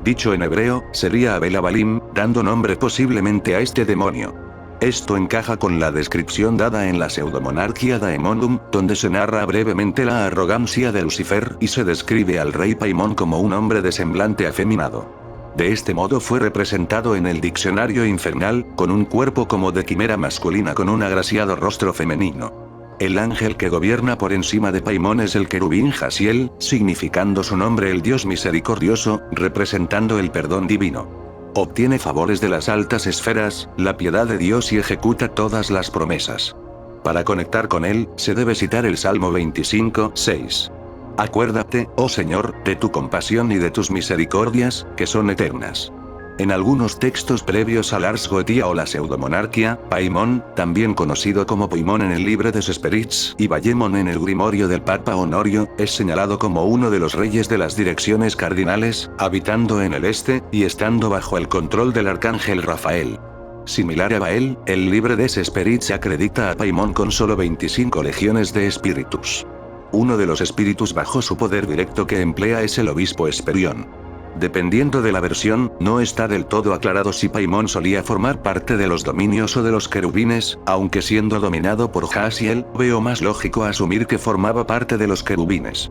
Dicho en hebreo, sería Abel Abalim, dando nombre posiblemente a este demonio. Esto encaja con la descripción dada en la pseudomonarquía Daemonium, donde se narra brevemente la arrogancia de Lucifer y se describe al rey Paimon como un hombre de semblante afeminado. De este modo fue representado en el diccionario infernal, con un cuerpo como de quimera masculina con un agraciado rostro femenino. El ángel que gobierna por encima de Paimon es el querubín Jasiel, significando su nombre el Dios misericordioso, representando el perdón divino. Obtiene favores de las altas esferas, la piedad de Dios y ejecuta todas las promesas. Para conectar con él, se debe citar el Salmo 25, 6. Acuérdate, oh Señor, de tu compasión y de tus misericordias, que son eternas. En algunos textos previos a Lars Goetia o la pseudomonarquia, Paimon, también conocido como Poimon en el Libre des Spirits y Bayemon en el Grimorio del Papa Honorio, es señalado como uno de los reyes de las direcciones cardinales, habitando en el este, y estando bajo el control del arcángel Rafael. Similar a Baal, el Libre des Spirits acredita a Paimon con solo 25 legiones de espíritus. Uno de los espíritus bajo su poder directo que emplea es el obispo Esperión. Dependiendo de la versión, no está del todo aclarado si Paimon solía formar parte de los dominios o de los querubines, aunque siendo dominado por Jasiel, veo más lógico asumir que formaba parte de los querubines.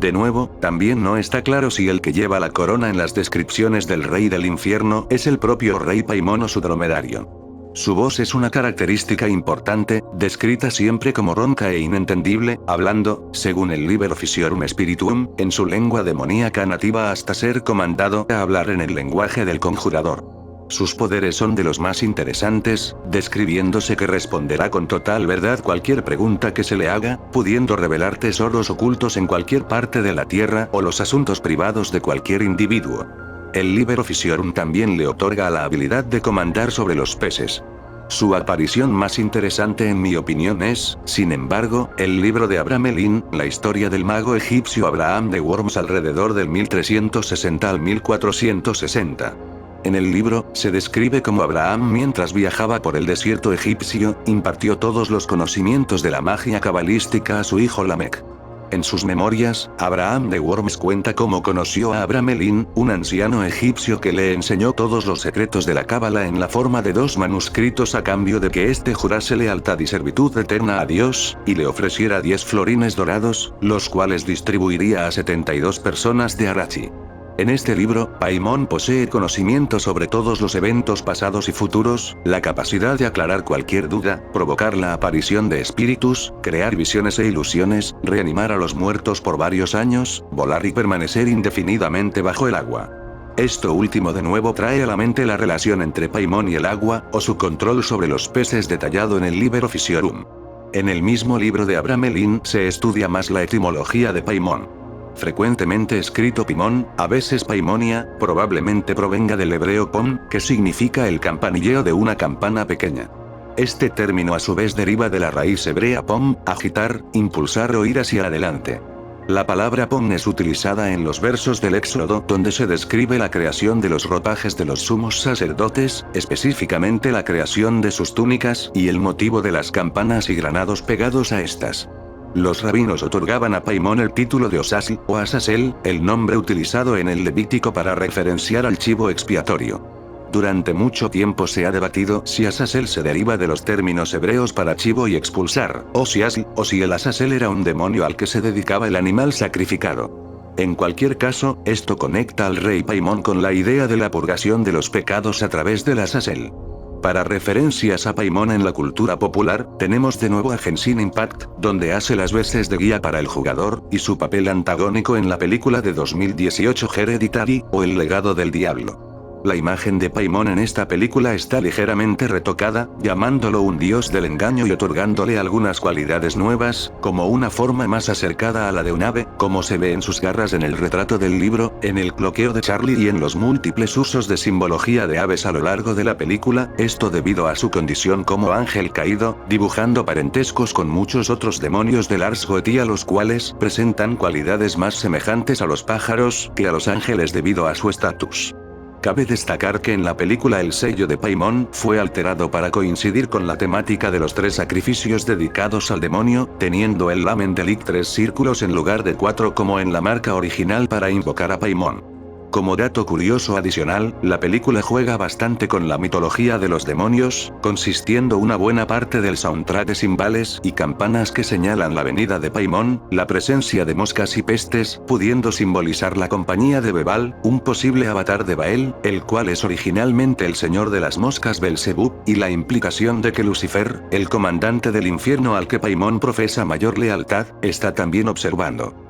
De nuevo, también no está claro si el que lleva la corona en las descripciones del rey del infierno es el propio rey Paimon o su dromedario. Su voz es una característica importante, descrita siempre como ronca e inentendible, hablando, según el Liber Officiorum Spirituum, en su lengua demoníaca nativa hasta ser comandado a hablar en el lenguaje del conjurador. Sus poderes son de los más interesantes, describiéndose que responderá con total verdad cualquier pregunta que se le haga, pudiendo revelar tesoros ocultos en cualquier parte de la Tierra o los asuntos privados de cualquier individuo. El Liber Officiorum también le otorga la habilidad de comandar sobre los peces. Su aparición más interesante en mi opinión es, sin embargo, el libro de Abraham Elin, la historia del mago egipcio Abraham de Worms alrededor del 1360 al 1460. En el libro, se describe cómo Abraham mientras viajaba por el desierto egipcio, impartió todos los conocimientos de la magia cabalística a su hijo Lamec. En sus memorias, Abraham de Worms cuenta cómo conoció a Abraham Elin, un anciano egipcio que le enseñó todos los secretos de la cábala en la forma de 2 manuscritos a cambio de que éste jurase lealtad y servitud eterna a Dios, y le ofreciera 10 florines dorados, los cuales distribuiría a 72 personas de Arachi. En este libro, Paimon posee conocimiento sobre todos los eventos pasados y futuros, la capacidad de aclarar cualquier duda, provocar la aparición de espíritus, crear visiones e ilusiones, reanimar a los muertos por varios años, volar y permanecer indefinidamente bajo el agua. Esto último de nuevo trae a la mente la relación entre Paimon y el agua, o su control sobre los peces detallado en el Liber Officiorum. En el mismo libro de Abraham Elin se estudia más la etimología de Paimon. Frecuentemente escrito Pimón, a veces Paimonia, probablemente provenga del hebreo pom, que significa el campanilleo de una campana pequeña. Este término a su vez deriva de la raíz hebrea pom, agitar, impulsar o ir hacia adelante. La palabra pom es utilizada en los versos del Éxodo donde se describe la creación de los ropajes de los sumos sacerdotes, específicamente la creación de sus túnicas y el motivo de las campanas y granados pegados a estas. Los rabinos otorgaban a Paimon el título de Osasl o Azazel, el nombre utilizado en el Levítico para referenciar al chivo expiatorio. Durante mucho tiempo se ha debatido si Azazel se deriva de los términos hebreos para chivo y expulsar, o si el Azazel era un demonio al que se dedicaba el animal sacrificado. En cualquier caso, esto conecta al rey Paimon con la idea de la purgación de los pecados a través del Azazel. Para referencias a Paimon en la cultura popular, tenemos de nuevo a Genshin Impact, donde hace las veces de guía para el jugador, y su papel antagónico en la película de 2018 Hereditary, o El legado del diablo. La imagen de Paimon en esta película está ligeramente retocada, llamándolo un dios del engaño y otorgándole algunas cualidades nuevas, como una forma más acercada a la de un ave, como se ve en sus garras en el retrato del libro, en el cloqueo de Charlie y en los múltiples usos de simbología de aves a lo largo de la película, esto debido a su condición como ángel caído, dibujando parentescos con muchos otros demonios del Ars Goetia, los cuales presentan cualidades más semejantes a los pájaros que a los ángeles debido a su estatus. Cabe destacar que en la película el sello de Paimon fue alterado para coincidir con la temática de los 3 sacrificios dedicados al demonio, teniendo el Lamen Delic 3 círculos en lugar de 4 como en la marca original para invocar a Paimon. Como dato curioso adicional, la película juega bastante con la mitología de los demonios, consistiendo una buena parte del soundtrack de cimbales y campanas que señalan la venida de Paimon, la presencia de moscas y pestes, pudiendo simbolizar la compañía de Bebal, un posible avatar de Bael, el cual es originalmente el señor de las moscas Belzebub, y la implicación de que Lucifer, el comandante del infierno al que Paimon profesa mayor lealtad, está también observando.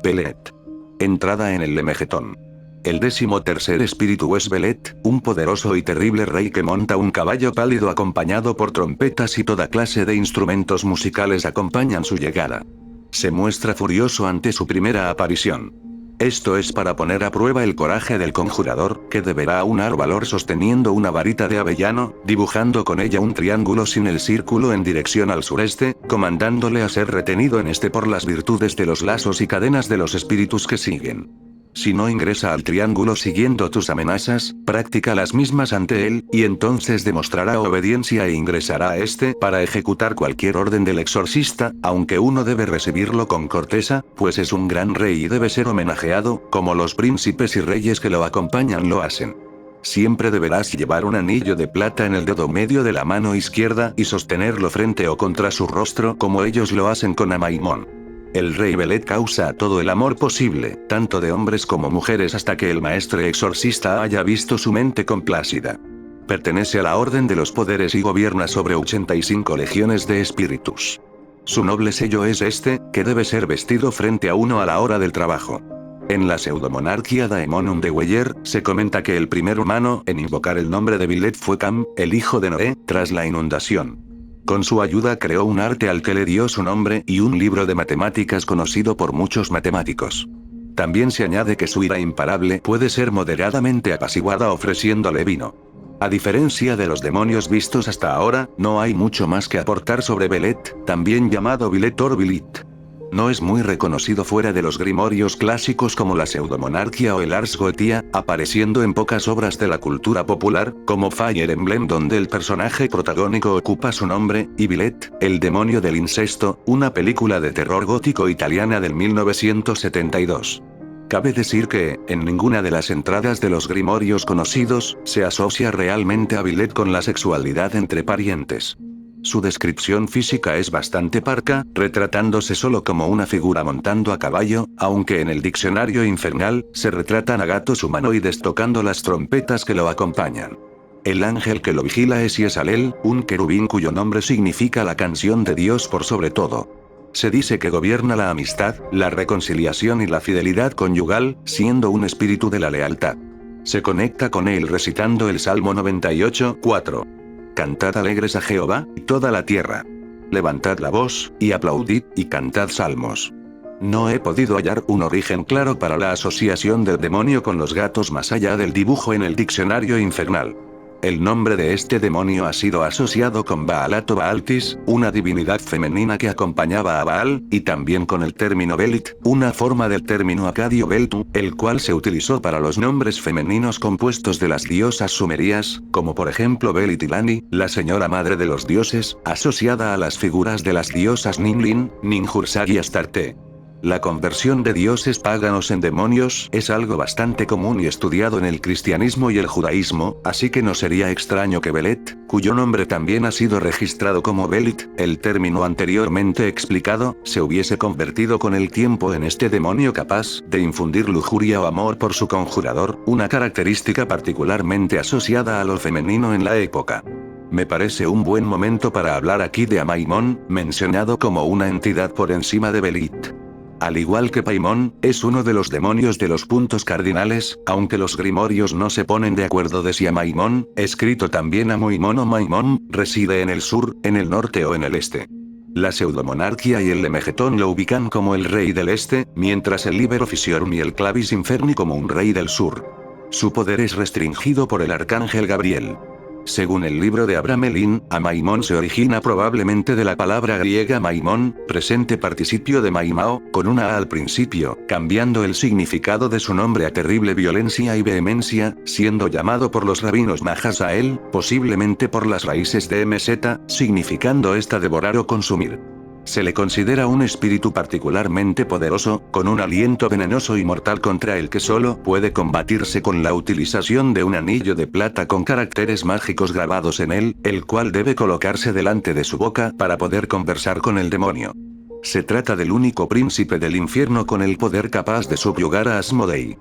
Belet. Entrada en el Lemegetón. El 13º espíritu es Belet, un poderoso y terrible rey que monta un caballo pálido acompañado por trompetas y toda clase de instrumentos musicales acompañan su llegada. Se muestra furioso ante su primera aparición. Esto es para poner a prueba el coraje del conjurador, que deberá aunar valor sosteniendo una varita de avellano, dibujando con ella un triángulo sin el círculo en dirección al sureste, comandándole a ser retenido en este por las virtudes de los lazos y cadenas de los espíritus que siguen. Si no ingresa al triángulo siguiendo tus amenazas, practica las mismas ante él, y entonces demostrará obediencia e ingresará a este para ejecutar cualquier orden del exorcista, aunque uno debe recibirlo con corteza, pues es un gran rey y debe ser homenajeado, como los príncipes y reyes que lo acompañan lo hacen. Siempre deberás llevar un anillo de plata en el dedo medio de la mano izquierda y sostenerlo frente o contra su rostro como ellos lo hacen con Amaimón. El rey Belet causa todo el amor posible, tanto de hombres como mujeres hasta que el maestre exorcista haya visto su mente complácida. Pertenece a la Orden de los Poderes y gobierna sobre 85 legiones de espíritus. Su noble sello es este, que debe ser vestido frente a uno a la hora del trabajo. En la pseudomonarquía Daemonum de Weyer, se comenta que el primer humano en invocar el nombre de Belet fue Cam, el hijo de Noé, tras la inundación. Con su ayuda creó un arte al que le dio su nombre y un libro de matemáticas conocido por muchos matemáticos. También se añade que su ira imparable puede ser moderadamente apaciguada ofreciéndole vino. A diferencia de los demonios vistos hasta ahora, no hay mucho más que aportar sobre Belet, también llamado Bilet or Bilit. No es muy reconocido fuera de los grimorios clásicos como la pseudomonarquía o el Ars Goetia, apareciendo en pocas obras de la cultura popular, como Fire Emblem donde el personaje protagónico ocupa su nombre, y Bilet, el demonio del incesto, una película de terror gótico italiana del 1972. Cabe decir que, en ninguna de las entradas de los grimorios conocidos, se asocia realmente a Bilet con la sexualidad entre parientes. Su descripción física es bastante parca, retratándose solo como una figura montando a caballo, aunque en el diccionario infernal, se retratan a gatos humanoides tocando las trompetas que lo acompañan. El ángel que lo vigila es Yesalel, un querubín cuyo nombre significa la canción de Dios por sobre todo. Se dice que gobierna la amistad, la reconciliación y la fidelidad conyugal, siendo un espíritu de la lealtad. Se conecta con él recitando el Salmo 98, 4. Cantad alegres a Jehová, toda la tierra. Levantad la voz, y aplaudid, y cantad salmos. No he podido hallar un origen claro para la asociación del demonio con los gatos más allá del dibujo en el diccionario infernal. El nombre de este demonio ha sido asociado con Baalato Baaltis, una divinidad femenina que acompañaba a Baal, y también con el término Belit, una forma del término acadio Beltu, el cual se utilizó para los nombres femeninos compuestos de las diosas sumerias, como por ejemplo Belit Ilani, la señora madre de los dioses, asociada a las figuras de las diosas Ninlin, Ninhursag y Astarte. La conversión de dioses paganos en demonios es algo bastante común y estudiado en el cristianismo y el judaísmo, así que no sería extraño que Belet, cuyo nombre también ha sido registrado como Belit, el término anteriormente explicado, se hubiese convertido con el tiempo en este demonio capaz de infundir lujuria o amor por su conjurador, una característica particularmente asociada a lo femenino en la época. Me parece un buen momento para hablar aquí de Amaimón, mencionado como una entidad por encima de Belit. Al igual que Paimón, es uno de los demonios de los puntos cardinales, aunque los grimorios no se ponen de acuerdo de si Amaimón, escrito también Amoimón o Maimón, reside en el sur, en el norte o en el este. La pseudomonarquía y el Lemegetón lo ubican como el rey del este, mientras el Liber Officiorum y el Clavis Inferni como un rey del sur. Su poder es restringido por el arcángel Gabriel. Según el libro de Abraham Elin, Amaimón se origina probablemente de la palabra griega maimón, presente participio de maimao, con una a al principio, cambiando el significado de su nombre a terrible violencia y vehemencia, siendo llamado por los rabinos Mahasael, posiblemente por las raíces de MZ, significando esta devorar o consumir. Se le considera un espíritu particularmente poderoso, con un aliento venenoso y mortal contra el que solo puede combatirse con la utilización de un anillo de plata con caracteres mágicos grabados en él, el cual debe colocarse delante de su boca para poder conversar con el demonio. Se trata del único príncipe del infierno con el poder capaz de subyugar a Asmodei.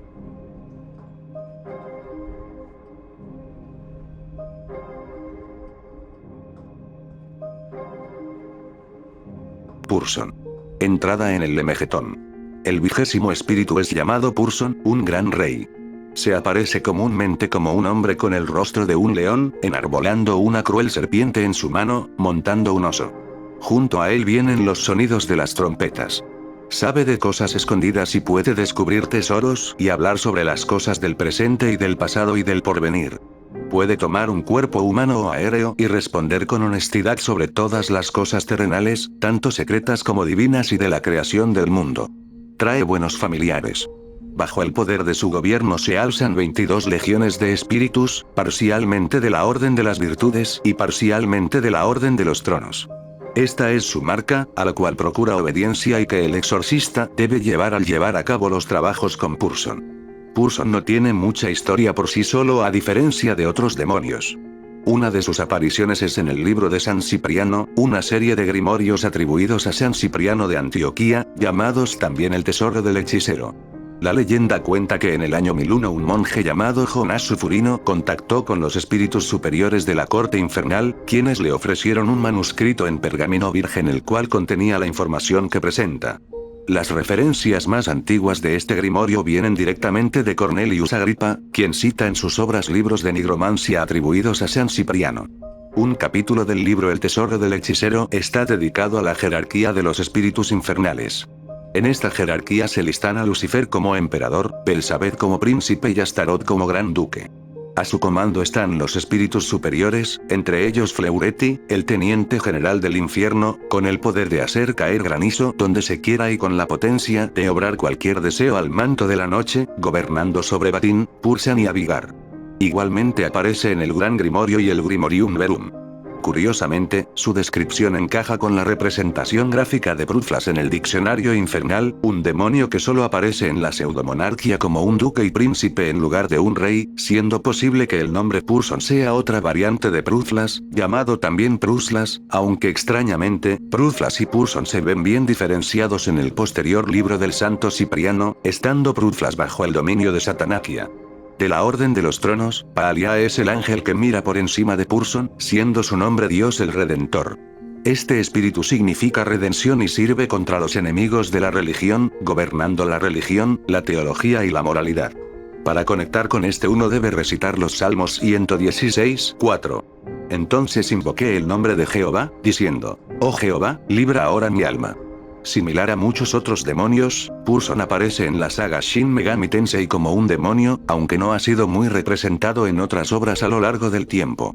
Purson. Entrada en el Lemegetón. El 20º espíritu es llamado Purson, un gran rey. Se aparece comúnmente como un hombre con el rostro de un león, enarbolando una cruel serpiente en su mano, montando un oso. Junto a él vienen los sonidos de las trompetas. Sabe de cosas escondidas y puede descubrir tesoros y hablar sobre las cosas del presente y del pasado y del porvenir. Puede tomar un cuerpo humano o aéreo y responder con honestidad sobre todas las cosas terrenales, tanto secretas como divinas y de la creación del mundo. Trae buenos familiares. bajo el poder de su gobierno se alzan 22 legiones de espíritus, parcialmente de la Orden de las Virtudes y parcialmente de la Orden de los Tronos. Esta es su marca, a la cual procura obediencia y que el exorcista debe llevar al llevar a cabo los trabajos con Purson. Purson no tiene mucha historia por sí solo a diferencia de otros demonios. Una de sus apariciones es en el libro de San Cipriano, una serie de grimorios atribuidos a San Cipriano de Antioquía, llamados también el Tesoro del Hechicero. La leyenda cuenta que en el año 1001 un monje llamado Jonás Sufurino contactó con los espíritus superiores de la corte infernal, quienes le ofrecieron un manuscrito en pergamino virgen el cual contenía la información que presenta. Las referencias más antiguas de este grimorio vienen directamente de Cornelius Agripa, quien cita en sus obras libros de nigromancia atribuidos a San Cipriano. Un capítulo del libro El Tesoro del Hechicero está dedicado a la jerarquía de los espíritus infernales. En esta jerarquía se listan a Lucifer como emperador, Belsabet como príncipe y Astarot como gran duque. A su comando están los espíritus superiores, entre ellos Fleureti, el teniente general del infierno, con el poder de hacer caer granizo donde se quiera y con la potencia de obrar cualquier deseo al manto de la noche, gobernando sobre Batín, Pursan y Abigar. Igualmente aparece en el Gran Grimorio y el Grimorium Verum. Curiosamente, su descripción encaja con la representación gráfica de Pruflas en el diccionario infernal, un demonio que solo aparece en la pseudomonarquía como un duque y príncipe en lugar de un rey, siendo posible que el nombre Purson sea otra variante de Pruflas, llamado también Pruslas, aunque extrañamente, Pruflas y Purson se ven bien diferenciados en el posterior libro del Santo Cipriano, estando Pruflas bajo el dominio de Satanaquia. De la Orden de los Tronos, Paalia es el ángel que mira por encima de Purson, siendo su nombre Dios el Redentor. Este espíritu significa redención y sirve contra los enemigos de la religión, gobernando la religión, la teología y la moralidad. Para conectar con este uno debe recitar los Salmos 116, 4. Entonces invoqué el nombre de Jehová, diciendo: Oh Jehová, libra ahora mi alma. Similar a muchos otros demonios, Purson aparece en la saga Shin Megami Tensei como un demonio, aunque no ha sido muy representado en otras obras a lo largo del tiempo.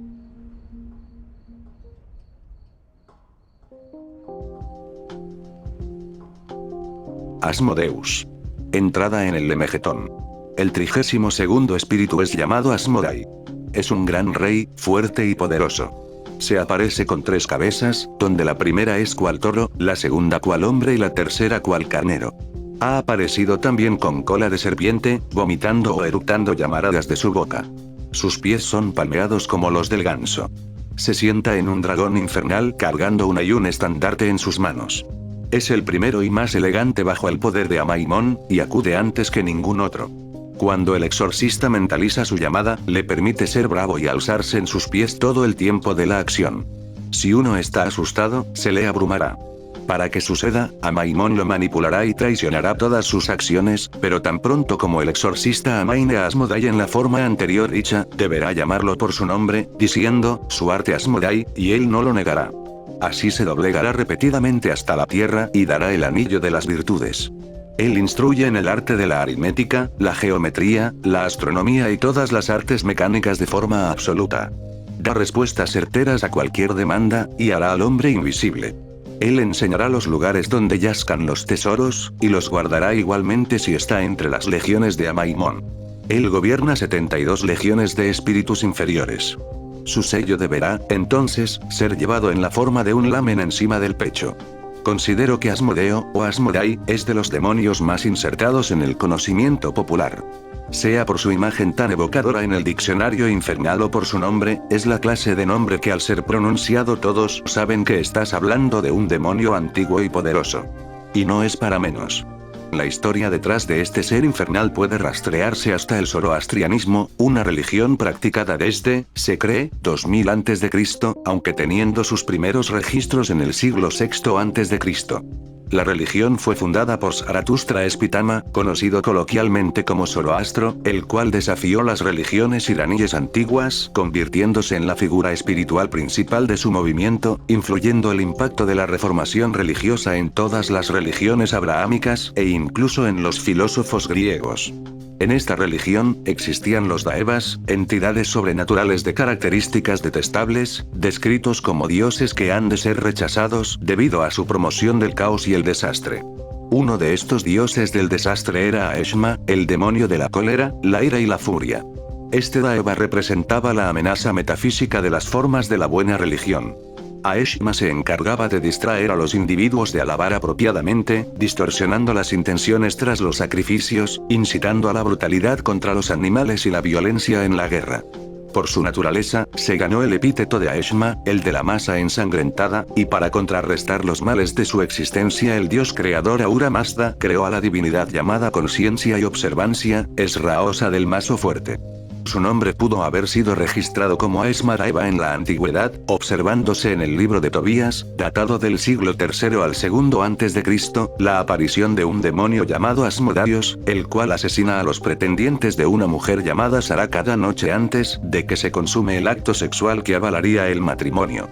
Asmodeus. Entrada en el Lemegetón. El 32º espíritu es llamado Asmodai. Es un gran rey, fuerte y poderoso. Se aparece con 3 cabezas, donde la primera es cual toro, la segunda cual hombre y la tercera cual carnero. Ha aparecido también con cola de serpiente, vomitando o eructando llamaradas de su boca. Sus pies son palmeados como los del ganso. Se sienta en un dragón infernal cargando una y un estandarte en sus manos. Es el primero y más elegante bajo el poder de Amaimón, y acude antes que ningún otro. Cuando el exorcista mentaliza su llamada, le permite ser bravo y alzarse en sus pies todo el tiempo de la acción. Si uno está asustado, se le abrumará. Para que suceda, Amaimón lo manipulará y traicionará todas sus acciones, pero tan pronto como el exorcista amaine a Asmodai en la forma anterior dicha, deberá llamarlo por su nombre, diciendo, su arte Asmodai, y él no lo negará. Así se doblegará repetidamente hasta la tierra y dará el anillo de las virtudes. Él instruye en el arte de la aritmética, la geometría, la astronomía y todas las artes mecánicas de forma absoluta. Da respuestas certeras a cualquier demanda, y hará al hombre invisible. Él enseñará los lugares donde yazcan los tesoros, y los guardará igualmente si está entre las legiones de Amaimón. Él gobierna 72 legiones de espíritus inferiores. Su sello deberá, entonces, ser llevado en la forma de un lamen encima del pecho. Considero que Asmodeo, o Asmodai, es de los demonios más insertados en el conocimiento popular. Sea por su imagen tan evocadora en el diccionario infernal o por su nombre, es la clase de nombre que al ser pronunciado todos saben que estás hablando de un demonio antiguo y poderoso. Y no es para menos. La historia detrás de este ser infernal puede rastrearse hasta el zoroastrianismo, una religión practicada desde, se cree, 2000 a.C., aunque teniendo sus primeros registros en el siglo VI a.C. La religión fue fundada por Zaratustra Espitama, conocido coloquialmente como Zoroastro, el cual desafió las religiones iraníes antiguas, convirtiéndose en la figura espiritual principal de su movimiento, influyendo el impacto de la reformación religiosa en todas las religiones abrahámicas, e incluso en los filósofos griegos. En esta religión, existían los daevas, entidades sobrenaturales de características detestables, descritos como dioses que han de ser rechazados debido a su promoción del caos y el desastre. Uno de estos dioses del desastre era Aeshma, el demonio de la cólera, la ira y la furia. Este Daeva representaba la amenaza metafísica de las formas de la buena religión. Aeshma se encargaba de distraer a los individuos de alabar apropiadamente, distorsionando las intenciones tras los sacrificios, incitando a la brutalidad contra los animales y la violencia en la guerra. Por su naturaleza, se ganó el epíteto de Aeshma, el de la masa ensangrentada, y para contrarrestar los males de su existencia el dios creador Ahura Mazda creó a la divinidad llamada Conciencia y Observancia, Esraosa del Mazo Fuerte. Su nombre pudo haber sido registrado como Aeshma Daeva en la antigüedad, observándose en el libro de Tobías, datado del siglo III al II a.C., la aparición de un demonio llamado Asmodaios, el cual asesina a los pretendientes de una mujer llamada Sara cada noche antes de que se consume el acto sexual que avalaría el matrimonio.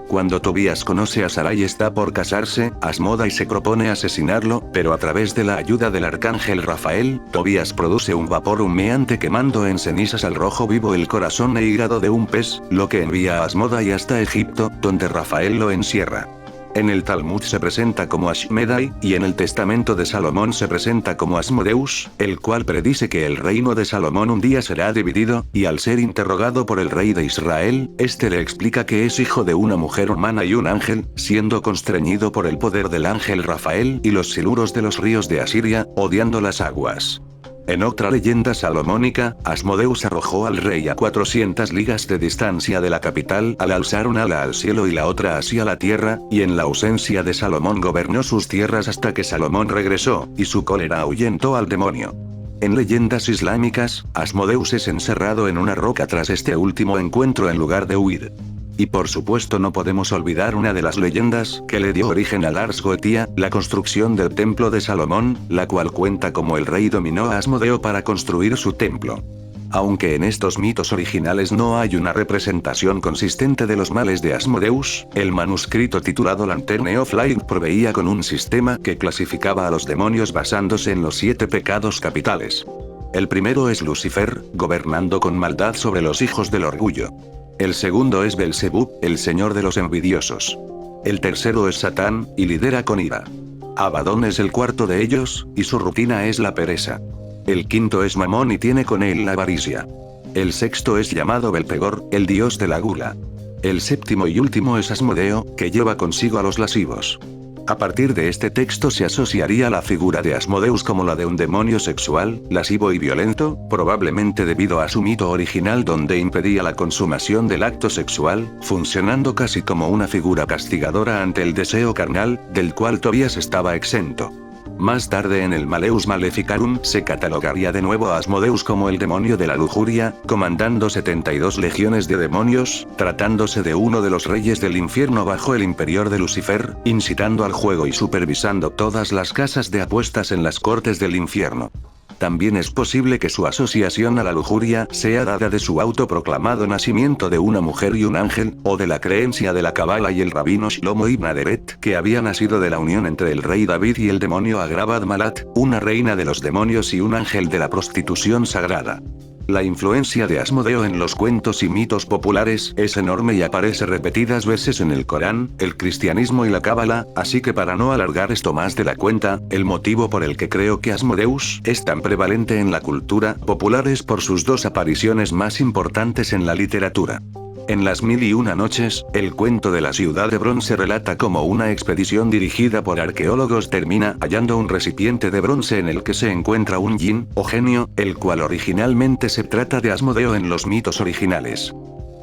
Cuando Tobías conoce a Sarai y está por casarse, Asmodai se propone asesinarlo, pero a través de la ayuda del arcángel Rafael, Tobías produce un vapor humeante quemando en cenizas al rojo vivo el corazón e hígado de un pez, lo que envía a Asmodai hasta Egipto, donde Rafael lo encierra. En el Talmud se presenta como Ashmedai, y en el Testamento de Salomón se presenta como Asmodeus, el cual predice que el reino de Salomón un día será dividido, y al ser interrogado por el rey de Israel, este le explica que es hijo de una mujer humana y un ángel, siendo constreñido por el poder del ángel Rafael y los siluros de los ríos de Asiria, odiando las aguas. En otra leyenda salomónica, Asmodeus arrojó al rey a 400 ligas de distancia de la capital al alzar un ala al cielo y la otra hacia la tierra, y en la ausencia de Salomón gobernó sus tierras hasta que Salomón regresó, y su cólera ahuyentó al demonio. En leyendas islámicas, Asmodeus es encerrado en una roca tras este último encuentro en lugar de huir. Y por supuesto no podemos olvidar una de las leyendas que le dio origen al Ars Goetia, la construcción del templo de Salomón, la cual cuenta como el rey dominó a Asmodeo para construir su templo. Aunque en estos mitos originales no hay una representación consistente de los males de Asmodeus, el manuscrito titulado Lanterne of Light proveía con un sistema que clasificaba a los demonios basándose en los 7 pecados capitales. El primero es Lucifer, gobernando con maldad sobre los hijos del orgullo. El segundo es Belzebú, el señor de los envidiosos. El tercero es Satán, y lidera con ira. Abadón es el cuarto de ellos, y su rutina es la pereza. El quinto es Mamón y tiene con él la avaricia. El sexto es llamado Belpegor, el dios de la gula. El séptimo y último es Asmodeo, que lleva consigo a los lascivos. A partir de este texto se asociaría la figura de Asmodeus como la de un demonio sexual, lascivo y violento, probablemente debido a su mito original donde impedía la consumación del acto sexual, funcionando casi como una figura castigadora ante el deseo carnal, del cual Tobías estaba exento. Más tarde en el Maleus Maleficarum se catalogaría de nuevo a Asmodeus como el demonio de la lujuria, comandando 72 legiones de demonios, tratándose de uno de los reyes del infierno bajo el imperio de Lucifer, incitando al juego y supervisando todas las casas de apuestas en las cortes del infierno. También es posible que su asociación a la lujuria sea dada de su autoproclamado nacimiento de una mujer y un ángel, o de la creencia de la Kabbalah y el rabino Shlomo Ibn Aderet, que había nacido de la unión entre el rey David y el demonio Agrabad Malat, una reina de los demonios y un ángel de la prostitución sagrada. La influencia de Asmodeo en los cuentos y mitos populares es enorme y aparece repetidas veces en el Corán, el cristianismo y la Cábala, así que para no alargar esto más de la cuenta, el motivo por el que creo que Asmodeus es tan prevalente en la cultura popular es por sus 2 apariciones más importantes en la literatura. En Las Mil y Una Noches, el cuento de la ciudad de bronce relata cómo una expedición dirigida por arqueólogos termina hallando un recipiente de bronce en el que se encuentra un jinn, o genio, el cual originalmente se trata de Asmodeo en los mitos originales.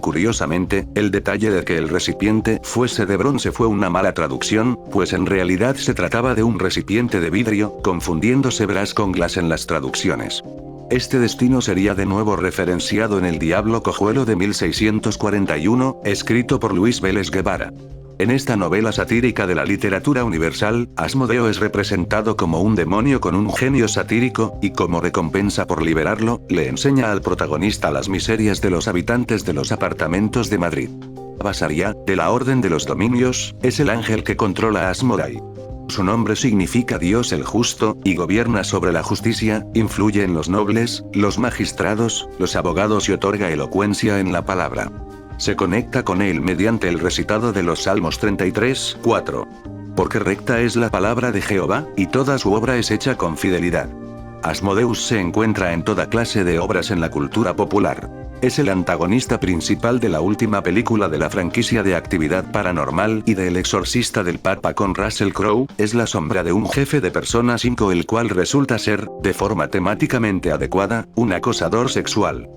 Curiosamente, el detalle de que el recipiente fuese de bronce fue una mala traducción, pues en realidad se trataba de un recipiente de vidrio, confundiéndose brass con glass en las traducciones. Este destino sería de nuevo referenciado en El Diablo Cojuelo de 1641, escrito por Luis Vélez Guevara. En esta novela satírica de la literatura universal, Asmodeo es representado como un demonio con un genio satírico, y como recompensa por liberarlo, le enseña al protagonista las miserias de los habitantes de los apartamentos de Madrid. Basaria, de la Orden de los Dominios, es el ángel que controla a Asmodai. Su nombre significa Dios el justo, y gobierna sobre la justicia, influye en los nobles, los magistrados, los abogados y otorga elocuencia en la palabra. Se conecta con él mediante el recitado de los Salmos 33, 4. Porque recta es la palabra de Jehová, y toda su obra es hecha con fidelidad. Asmodeus se encuentra en toda clase de obras en la cultura popular. Es el antagonista principal de la última película de la franquicia de Actividad Paranormal y de El Exorcista del Papa con Russell Crowe, es la sombra de un jefe de Persona 5 el cual resulta ser, de forma temáticamente adecuada, un acosador sexual.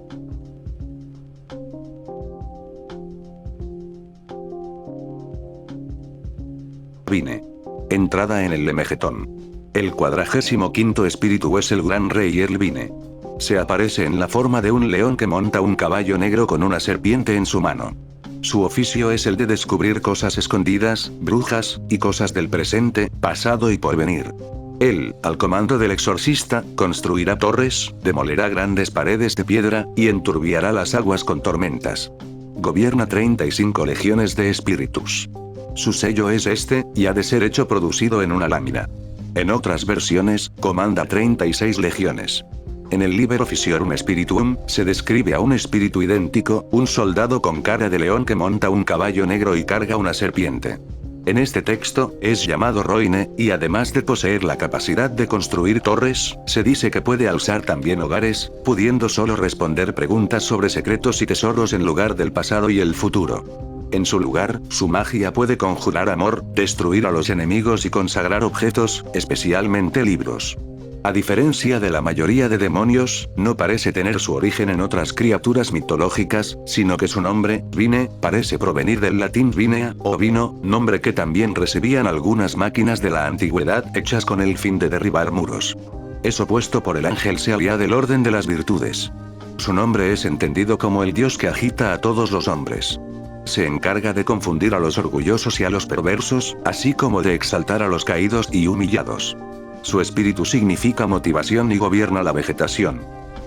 Vine. Entrada en el Lemegetón. El 45º espíritu es el gran rey Erlvine. Se aparece en la forma de un león que monta un caballo negro con una serpiente en su mano. Su oficio es el de descubrir cosas escondidas, brujas, y cosas del presente, pasado y porvenir. Él, al comando del exorcista, construirá torres, demolerá grandes paredes de piedra, y enturbiará las aguas con tormentas. Gobierna 35 legiones de espíritus. Su sello es este, y ha de ser hecho producido en una lámina. En otras versiones, comanda 36 legiones. En el Liber Officiorum Spirituum, se describe a un espíritu idéntico, un soldado con cara de león que monta un caballo negro y carga una serpiente. En este texto, es llamado Roine, y además de poseer la capacidad de construir torres, se dice que puede alzar también hogares, pudiendo solo responder preguntas sobre secretos y tesoros en lugar del pasado y el futuro. En su lugar, su magia puede conjurar amor, destruir a los enemigos y consagrar objetos, especialmente libros. A diferencia de la mayoría de demonios, no parece tener su origen en otras criaturas mitológicas, sino que su nombre, Vine, parece provenir del latín vinea, o vino, nombre que también recibían algunas máquinas de la antigüedad hechas con el fin de derribar muros. Es opuesto por el ángel Sealia del orden de las virtudes. Su nombre es entendido como el dios que agita a todos los hombres. Se encarga de confundir a los orgullosos y a los perversos, así como de exaltar a los caídos y humillados. Su espíritu significa motivación y gobierna la vegetación.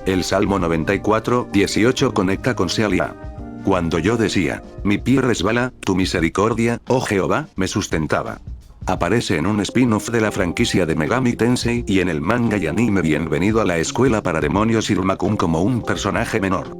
El Salmo 94:18 conecta con Sealia. Cuando yo decía, mi pie resbala, tu misericordia, oh Jehová, me sustentaba. Aparece en un spin-off de la franquicia de Megami Tensei y en el manga y anime Bienvenido a la escuela para demonios Iruma-kun como un personaje menor.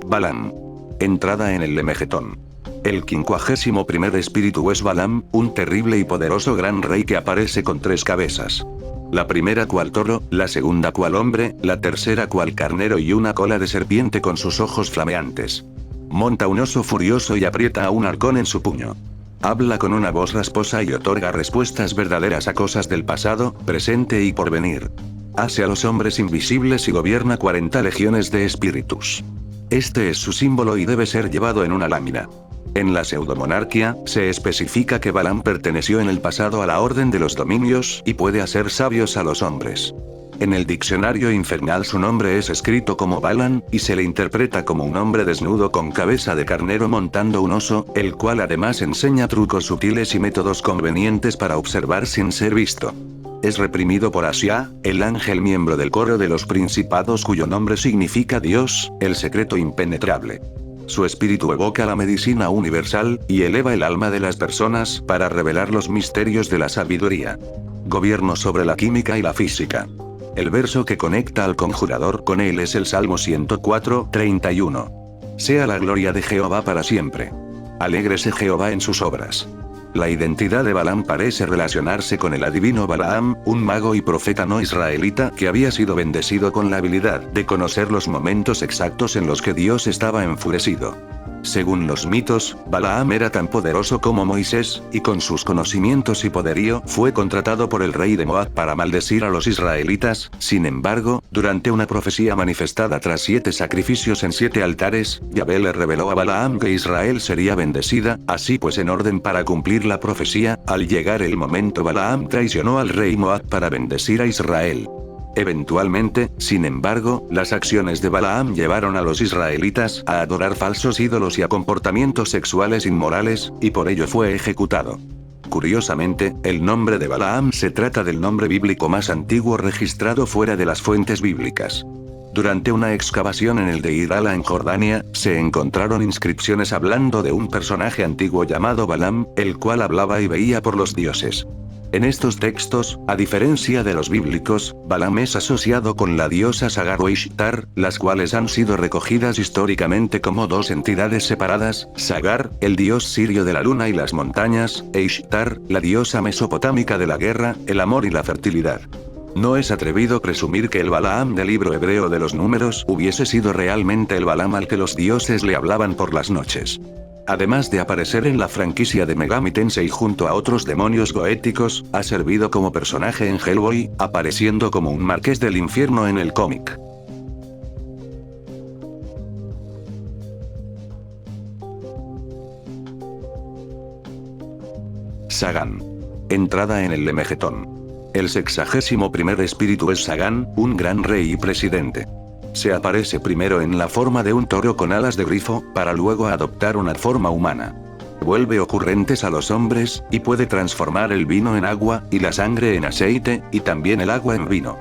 Balaam. Entrada en el Lemegetón. El 51º espíritu es Balaam, un terrible y poderoso gran rey que aparece con 3 cabezas. La primera cual toro, la segunda cual hombre, la tercera cual carnero y una cola de serpiente con sus ojos flameantes. Monta un oso furioso y aprieta a un halcón en su puño. Habla con una voz rasposa y otorga respuestas verdaderas a cosas del pasado, presente y porvenir. Hace a los hombres invisibles y gobierna 40 legiones de espíritus. Este es su símbolo y debe ser llevado en una lámina. En la pseudomonarquía, se especifica que Balaam perteneció en el pasado a la orden de los dominios y puede hacer sabios a los hombres. En el diccionario infernal su nombre es escrito como Balan, y se le interpreta como un hombre desnudo con cabeza de carnero montando un oso, el cual además enseña trucos sutiles y métodos convenientes para observar sin ser visto. Es reprimido por Asia, el ángel miembro del coro de los principados cuyo nombre significa Dios, el secreto impenetrable. Su espíritu evoca la medicina universal, y eleva el alma de las personas para revelar los misterios de la sabiduría. Gobierno sobre la química y la física. El verso que conecta al conjurador con él es el Salmo 104:31. Sea la gloria de Jehová para siempre. Alégrese Jehová en sus obras. La identidad de Balaam parece relacionarse con el adivino Balaam, un mago y profeta no israelita que había sido bendecido con la habilidad de conocer los momentos exactos en los que Dios estaba enfurecido. Según los mitos, Balaam era tan poderoso como Moisés, y con sus conocimientos y poderío fue contratado por el rey de Moab para maldecir a los israelitas. Sin embargo, durante una profecía manifestada tras 7 sacrificios en 7 altares, Yahvé le reveló a Balaam que Israel sería bendecida, así pues en orden para cumplir la profecía, al llegar el momento Balaam traicionó al rey Moab para bendecir a Israel. Eventualmente, sin embargo, las acciones de Balaam llevaron a los israelitas a adorar falsos ídolos y a comportamientos sexuales inmorales, y por ello fue ejecutado. Curiosamente, el nombre de Balaam se trata del nombre bíblico más antiguo registrado fuera de las fuentes bíblicas. Durante una excavación en el de Idala en Jordania, se encontraron inscripciones hablando de un personaje antiguo llamado Balaam, el cual hablaba y veía por los dioses. En estos textos, a diferencia de los bíblicos, Balaam es asociado con la diosa Sagar o Ishtar, las cuales han sido recogidas históricamente como dos entidades separadas: Sagar, el dios sirio de la luna y las montañas, e Ishtar, la diosa mesopotámica de la guerra, el amor y la fertilidad. No es atrevido presumir que el Balaam del libro hebreo de los números hubiese sido realmente el Balaam al que los dioses le hablaban por las noches. Además de aparecer en la franquicia de Megami Tensei junto a otros demonios goéticos, ha servido como personaje en Hellboy, apareciendo como un marqués del infierno en el cómic. Sagan. Entrada en el Lemegetón. El 61º espíritu es Sagan, un gran rey y presidente. Se aparece primero en la forma de un toro con alas de grifo, para luego adoptar una forma humana. Vuelve ocurrentes a los hombres, y puede transformar el vino en agua, y la sangre en aceite, y también el agua en vino.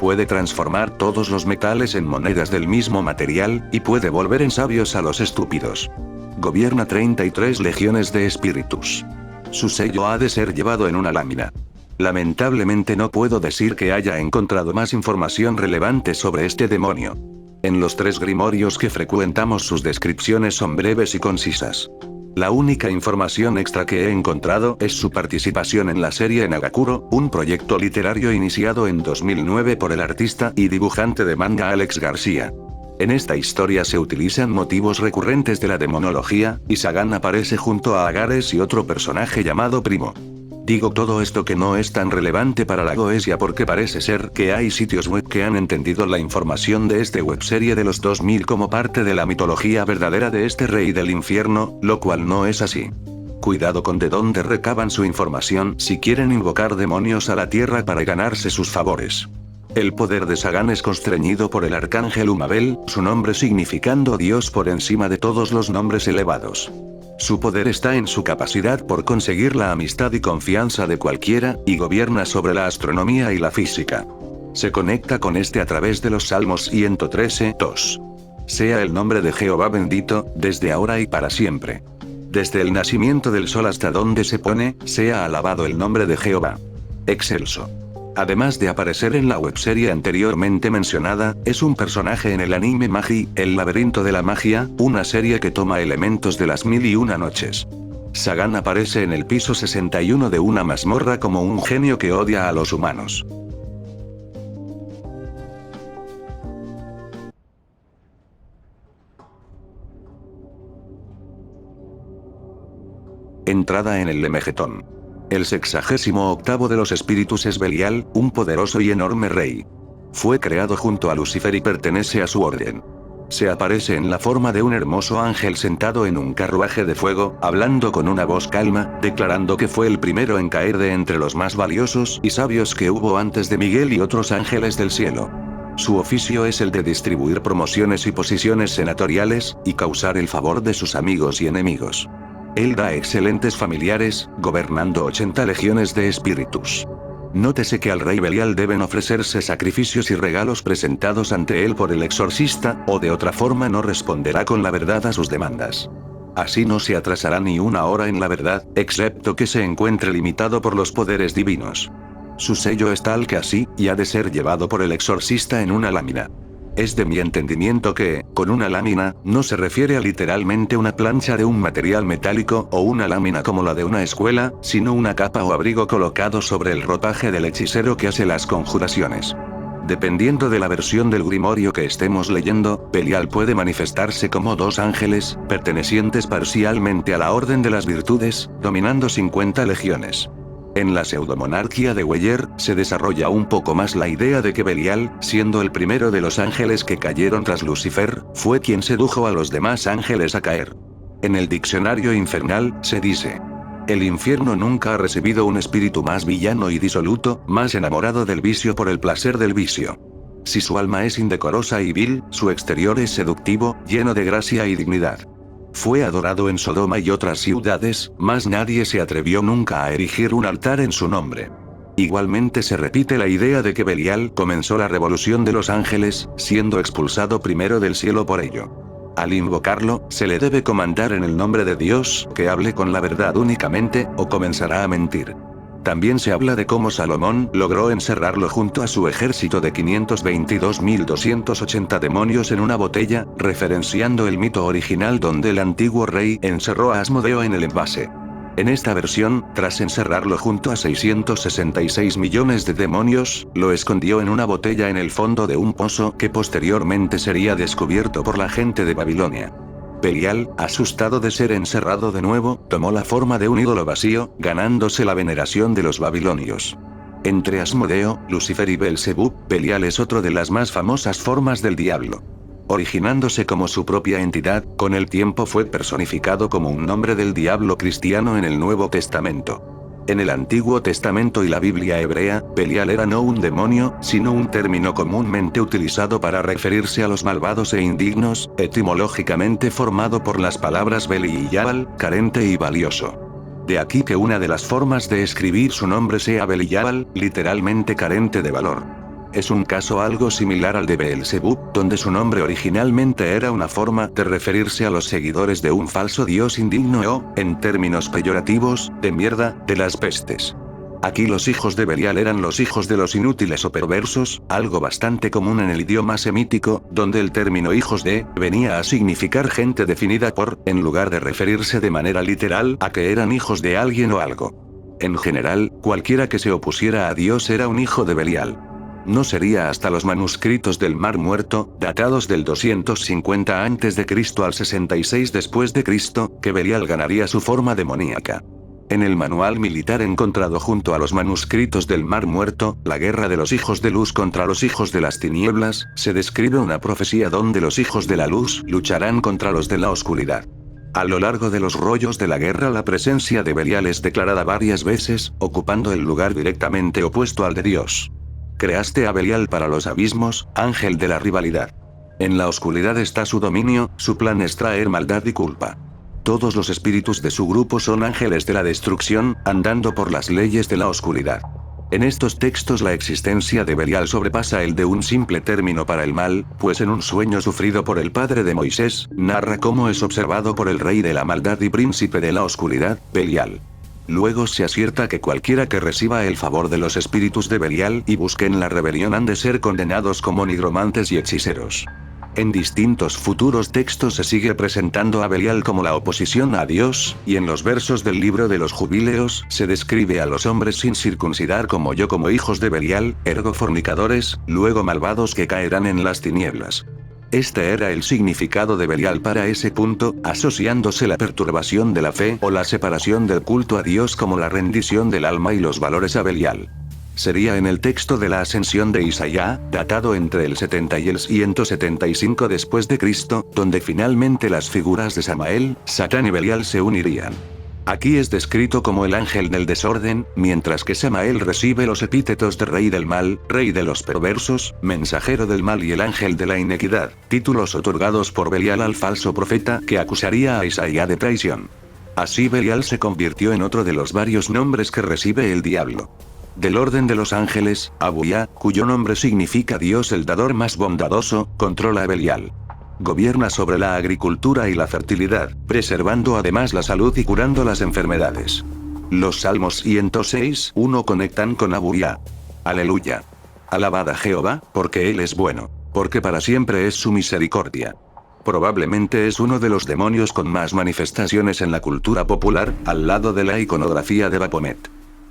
Puede transformar todos los metales en monedas del mismo material, y puede volver en sabios a los estúpidos. Gobierna 33 legiones de espíritus. Su sello ha de ser llevado en una lámina. Lamentablemente no puedo decir que haya encontrado más información relevante sobre este demonio. En los 3 grimorios que frecuentamos sus descripciones son breves y concisas. La única información extra que he encontrado es su participación en la serie Nagakuro, un proyecto literario iniciado en 2009 por el artista y dibujante de manga Alex García. En esta historia se utilizan motivos recurrentes de la demonología, y Sagan aparece junto a Agares y otro personaje llamado Primo. Digo todo esto que no es tan relevante para la Goesia porque parece ser que hay sitios web que han entendido la información de este webserie de los 2000 como parte de la mitología verdadera de este rey del infierno, lo cual no es así. Cuidado con de dónde recaban su información si quieren invocar demonios a la tierra para ganarse sus favores. El poder de Sagan es constreñido por el arcángel Umabel, su nombre significando Dios por encima de todos los nombres elevados. Su poder está en su capacidad por conseguir la amistad y confianza de cualquiera, y gobierna sobre la astronomía y la física. Se conecta con este a través de los Salmos 113:2. Sea el nombre de Jehová bendito, desde ahora y para siempre. Desde el nacimiento del sol hasta donde se pone, sea alabado el nombre de Jehová. Excelso. Además de aparecer en la webserie anteriormente mencionada, es un personaje en el anime Magi, El laberinto de la magia, una serie que toma elementos de las 1001 noches. Sagan aparece en el piso 61 de una mazmorra como un genio que odia a los humanos. Entrada en el Lemegetón. El 68º de los espíritus es Belial, un poderoso y enorme rey. Fue creado junto a Lucifer y pertenece a su orden. Se aparece en la forma de un hermoso ángel sentado en un carruaje de fuego, hablando con una voz calma, declarando que fue el primero en caer de entre los más valiosos y sabios que hubo antes de Miguel y otros ángeles del cielo. Su oficio es el de distribuir promociones y posiciones senatoriales, y causar el favor de sus amigos y enemigos. Él da excelentes familiares, gobernando 80 legiones de espíritus. Nótese que al rey Belial deben ofrecerse sacrificios y regalos presentados ante él por el exorcista, o de otra forma no responderá con la verdad a sus demandas. Así no se atrasará ni una hora en la verdad, excepto que se encuentre limitado por los poderes divinos. Su sello es tal que así, y ha de ser llevado por el exorcista en una lámina. Es de mi entendimiento que, con una lámina, no se refiere a literalmente una plancha de un material metálico o una lámina como la de una escuela, sino una capa o abrigo colocado sobre el ropaje del hechicero que hace las conjuraciones. Dependiendo de la versión del grimorio que estemos leyendo, Belial puede manifestarse como 2 ángeles, pertenecientes parcialmente a la Orden de las Virtudes, dominando 50 legiones. En la pseudomonarquía de Weyer, se desarrolla un poco más la idea de que Belial, siendo el primero de los ángeles que cayeron tras Lucifer, fue quien sedujo a los demás ángeles a caer. En el diccionario infernal, se dice: el infierno nunca ha recibido un espíritu más villano y disoluto, más enamorado del vicio por el placer del vicio. Si su alma es indecorosa y vil, su exterior es seductivo, lleno de gracia y dignidad. Fue adorado en Sodoma y otras ciudades, mas nadie se atrevió nunca a erigir un altar en su nombre. Igualmente se repite la idea de que Belial comenzó la revolución de los ángeles, siendo expulsado primero del cielo por ello. Al invocarlo, se le debe comandar en el nombre de Dios, que hable con la verdad únicamente, o comenzará a mentir. También se habla de cómo Salomón logró encerrarlo junto a su ejército de 522.280 demonios en una botella, referenciando el mito original donde el antiguo rey encerró a Asmodeo en el envase. En esta versión, tras encerrarlo junto a 666 millones de demonios, lo escondió en una botella en el fondo de un pozo que posteriormente sería descubierto por la gente de Babilonia. Belial, asustado de ser encerrado de nuevo, tomó la forma de un ídolo vacío, ganándose la veneración de los babilonios. Entre Asmodeo, Lucifer y Belzebú, Belial es otro de las más famosas formas del diablo. Originándose como su propia entidad, con el tiempo fue personificado como un nombre del diablo cristiano en el Nuevo Testamento. En el Antiguo Testamento y la Biblia hebrea, Belial era no un demonio, sino un término comúnmente utilizado para referirse a los malvados e indignos, etimológicamente formado por las palabras Beli y Yabal, carente y valioso. De aquí que una de las formas de escribir su nombre sea Belial, literalmente carente de valor. Es un caso algo similar al de Beelzebub, donde su nombre originalmente era una forma de referirse a los seguidores de un falso dios indigno o, en términos peyorativos, de mierda, de las pestes. Aquí los hijos de Belial eran los hijos de los inútiles o perversos, algo bastante común en el idioma semítico, donde el término hijos de venía a significar gente definida por, en lugar de referirse de manera literal a que eran hijos de alguien o algo. En general, cualquiera que se opusiera a Dios era un hijo de Belial. No sería hasta los manuscritos del Mar Muerto, datados del 250 a.C. al 66 después de Cristo, que Belial ganaría su forma demoníaca. En el manual militar encontrado junto a los manuscritos del Mar Muerto, la guerra de los hijos de luz contra los hijos de las tinieblas, se describe una profecía donde los hijos de la luz lucharán contra los de la oscuridad. A lo largo de los rollos de la guerra la presencia de Belial es declarada varias veces, ocupando el lugar directamente opuesto al de Dios. Creaste a Belial para los abismos, ángel de la rivalidad. En la oscuridad está su dominio, su plan es traer maldad y culpa. Todos los espíritus de su grupo son ángeles de la destrucción, andando por las leyes de la oscuridad. En estos textos la existencia de Belial sobrepasa el de un simple término para el mal, pues en un sueño sufrido por el padre de Moisés, narra cómo es observado por el rey de la maldad y príncipe de la oscuridad, Belial. Luego se acierta que cualquiera que reciba el favor de los espíritus de Belial y busquen la rebelión han de ser condenados como nigromantes y hechiceros. En distintos futuros textos se sigue presentando a Belial como la oposición a Dios, y en los versos del libro de los jubileos se describe a los hombres sin circuncidar como hijos de Belial, ergo fornicadores, luego malvados que caerán en las tinieblas. Este era el significado de Belial para ese punto, asociándose la perturbación de la fe o la separación del culto a Dios como la rendición del alma y los valores a Belial. Sería en el texto de la ascensión de Isaías, datado entre el 70 y el 175 después de Cristo, donde finalmente las figuras de Samael, Satán y Belial se unirían. Aquí es descrito como el ángel del desorden, mientras que Samael recibe los epítetos de rey del mal, rey de los perversos, mensajero del mal y el ángel de la inequidad, títulos otorgados por Belial al falso profeta que acusaría a Isaías de traición. Así Belial se convirtió en otro de los varios nombres que recibe el diablo. Del orden de los ángeles, Abuya, cuyo nombre significa Dios el dador más bondadoso, controla a Belial. Gobierna sobre la agricultura y la fertilidad, preservando además la salud y curando las enfermedades. Los Salmos 106:1 conectan con Abuya. Aleluya. Alabad a Jehová, porque Él es bueno, porque para siempre es su misericordia. Probablemente es uno de los demonios con más manifestaciones en la cultura popular, al lado de la iconografía de Baphomet.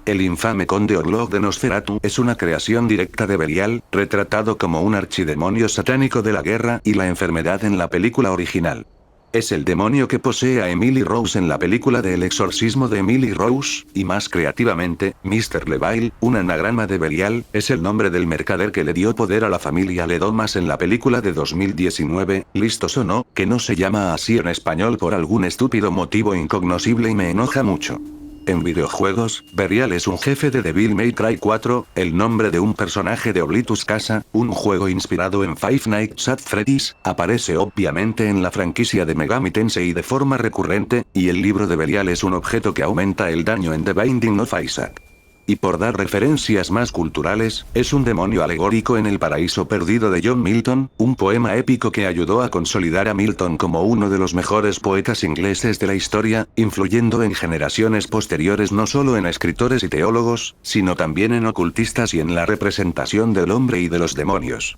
El infame conde Orlok de Nosferatu es una creación directa de Belial, retratado como un archidemonio satánico de la guerra y la enfermedad en la película original. Es el demonio que posee a Emily Rose en la película de El exorcismo de Emily Rose, y más creativamente, Mr. Leville, un anagrama de Belial, es el nombre del mercader que le dio poder a la familia Ledomas en la película de 2019, Listos o no, que no se llama así en español por algún estúpido motivo incognoscible y me enoja mucho. En videojuegos, Belial es un jefe de Devil May Cry 4, el nombre de un personaje de Oblitus Casa, un juego inspirado en Five Nights at Freddy's, aparece obviamente en la franquicia de Megami Tensei de forma recurrente, y el libro de Belial es un objeto que aumenta el daño en The Binding of Isaac. Y por dar referencias más culturales, es un demonio alegórico en El paraíso perdido de John Milton, un poema épico que ayudó a consolidar a Milton como uno de los mejores poetas ingleses de la historia, influyendo en generaciones posteriores no solo en escritores y teólogos, sino también en ocultistas y en la representación del hombre y de los demonios.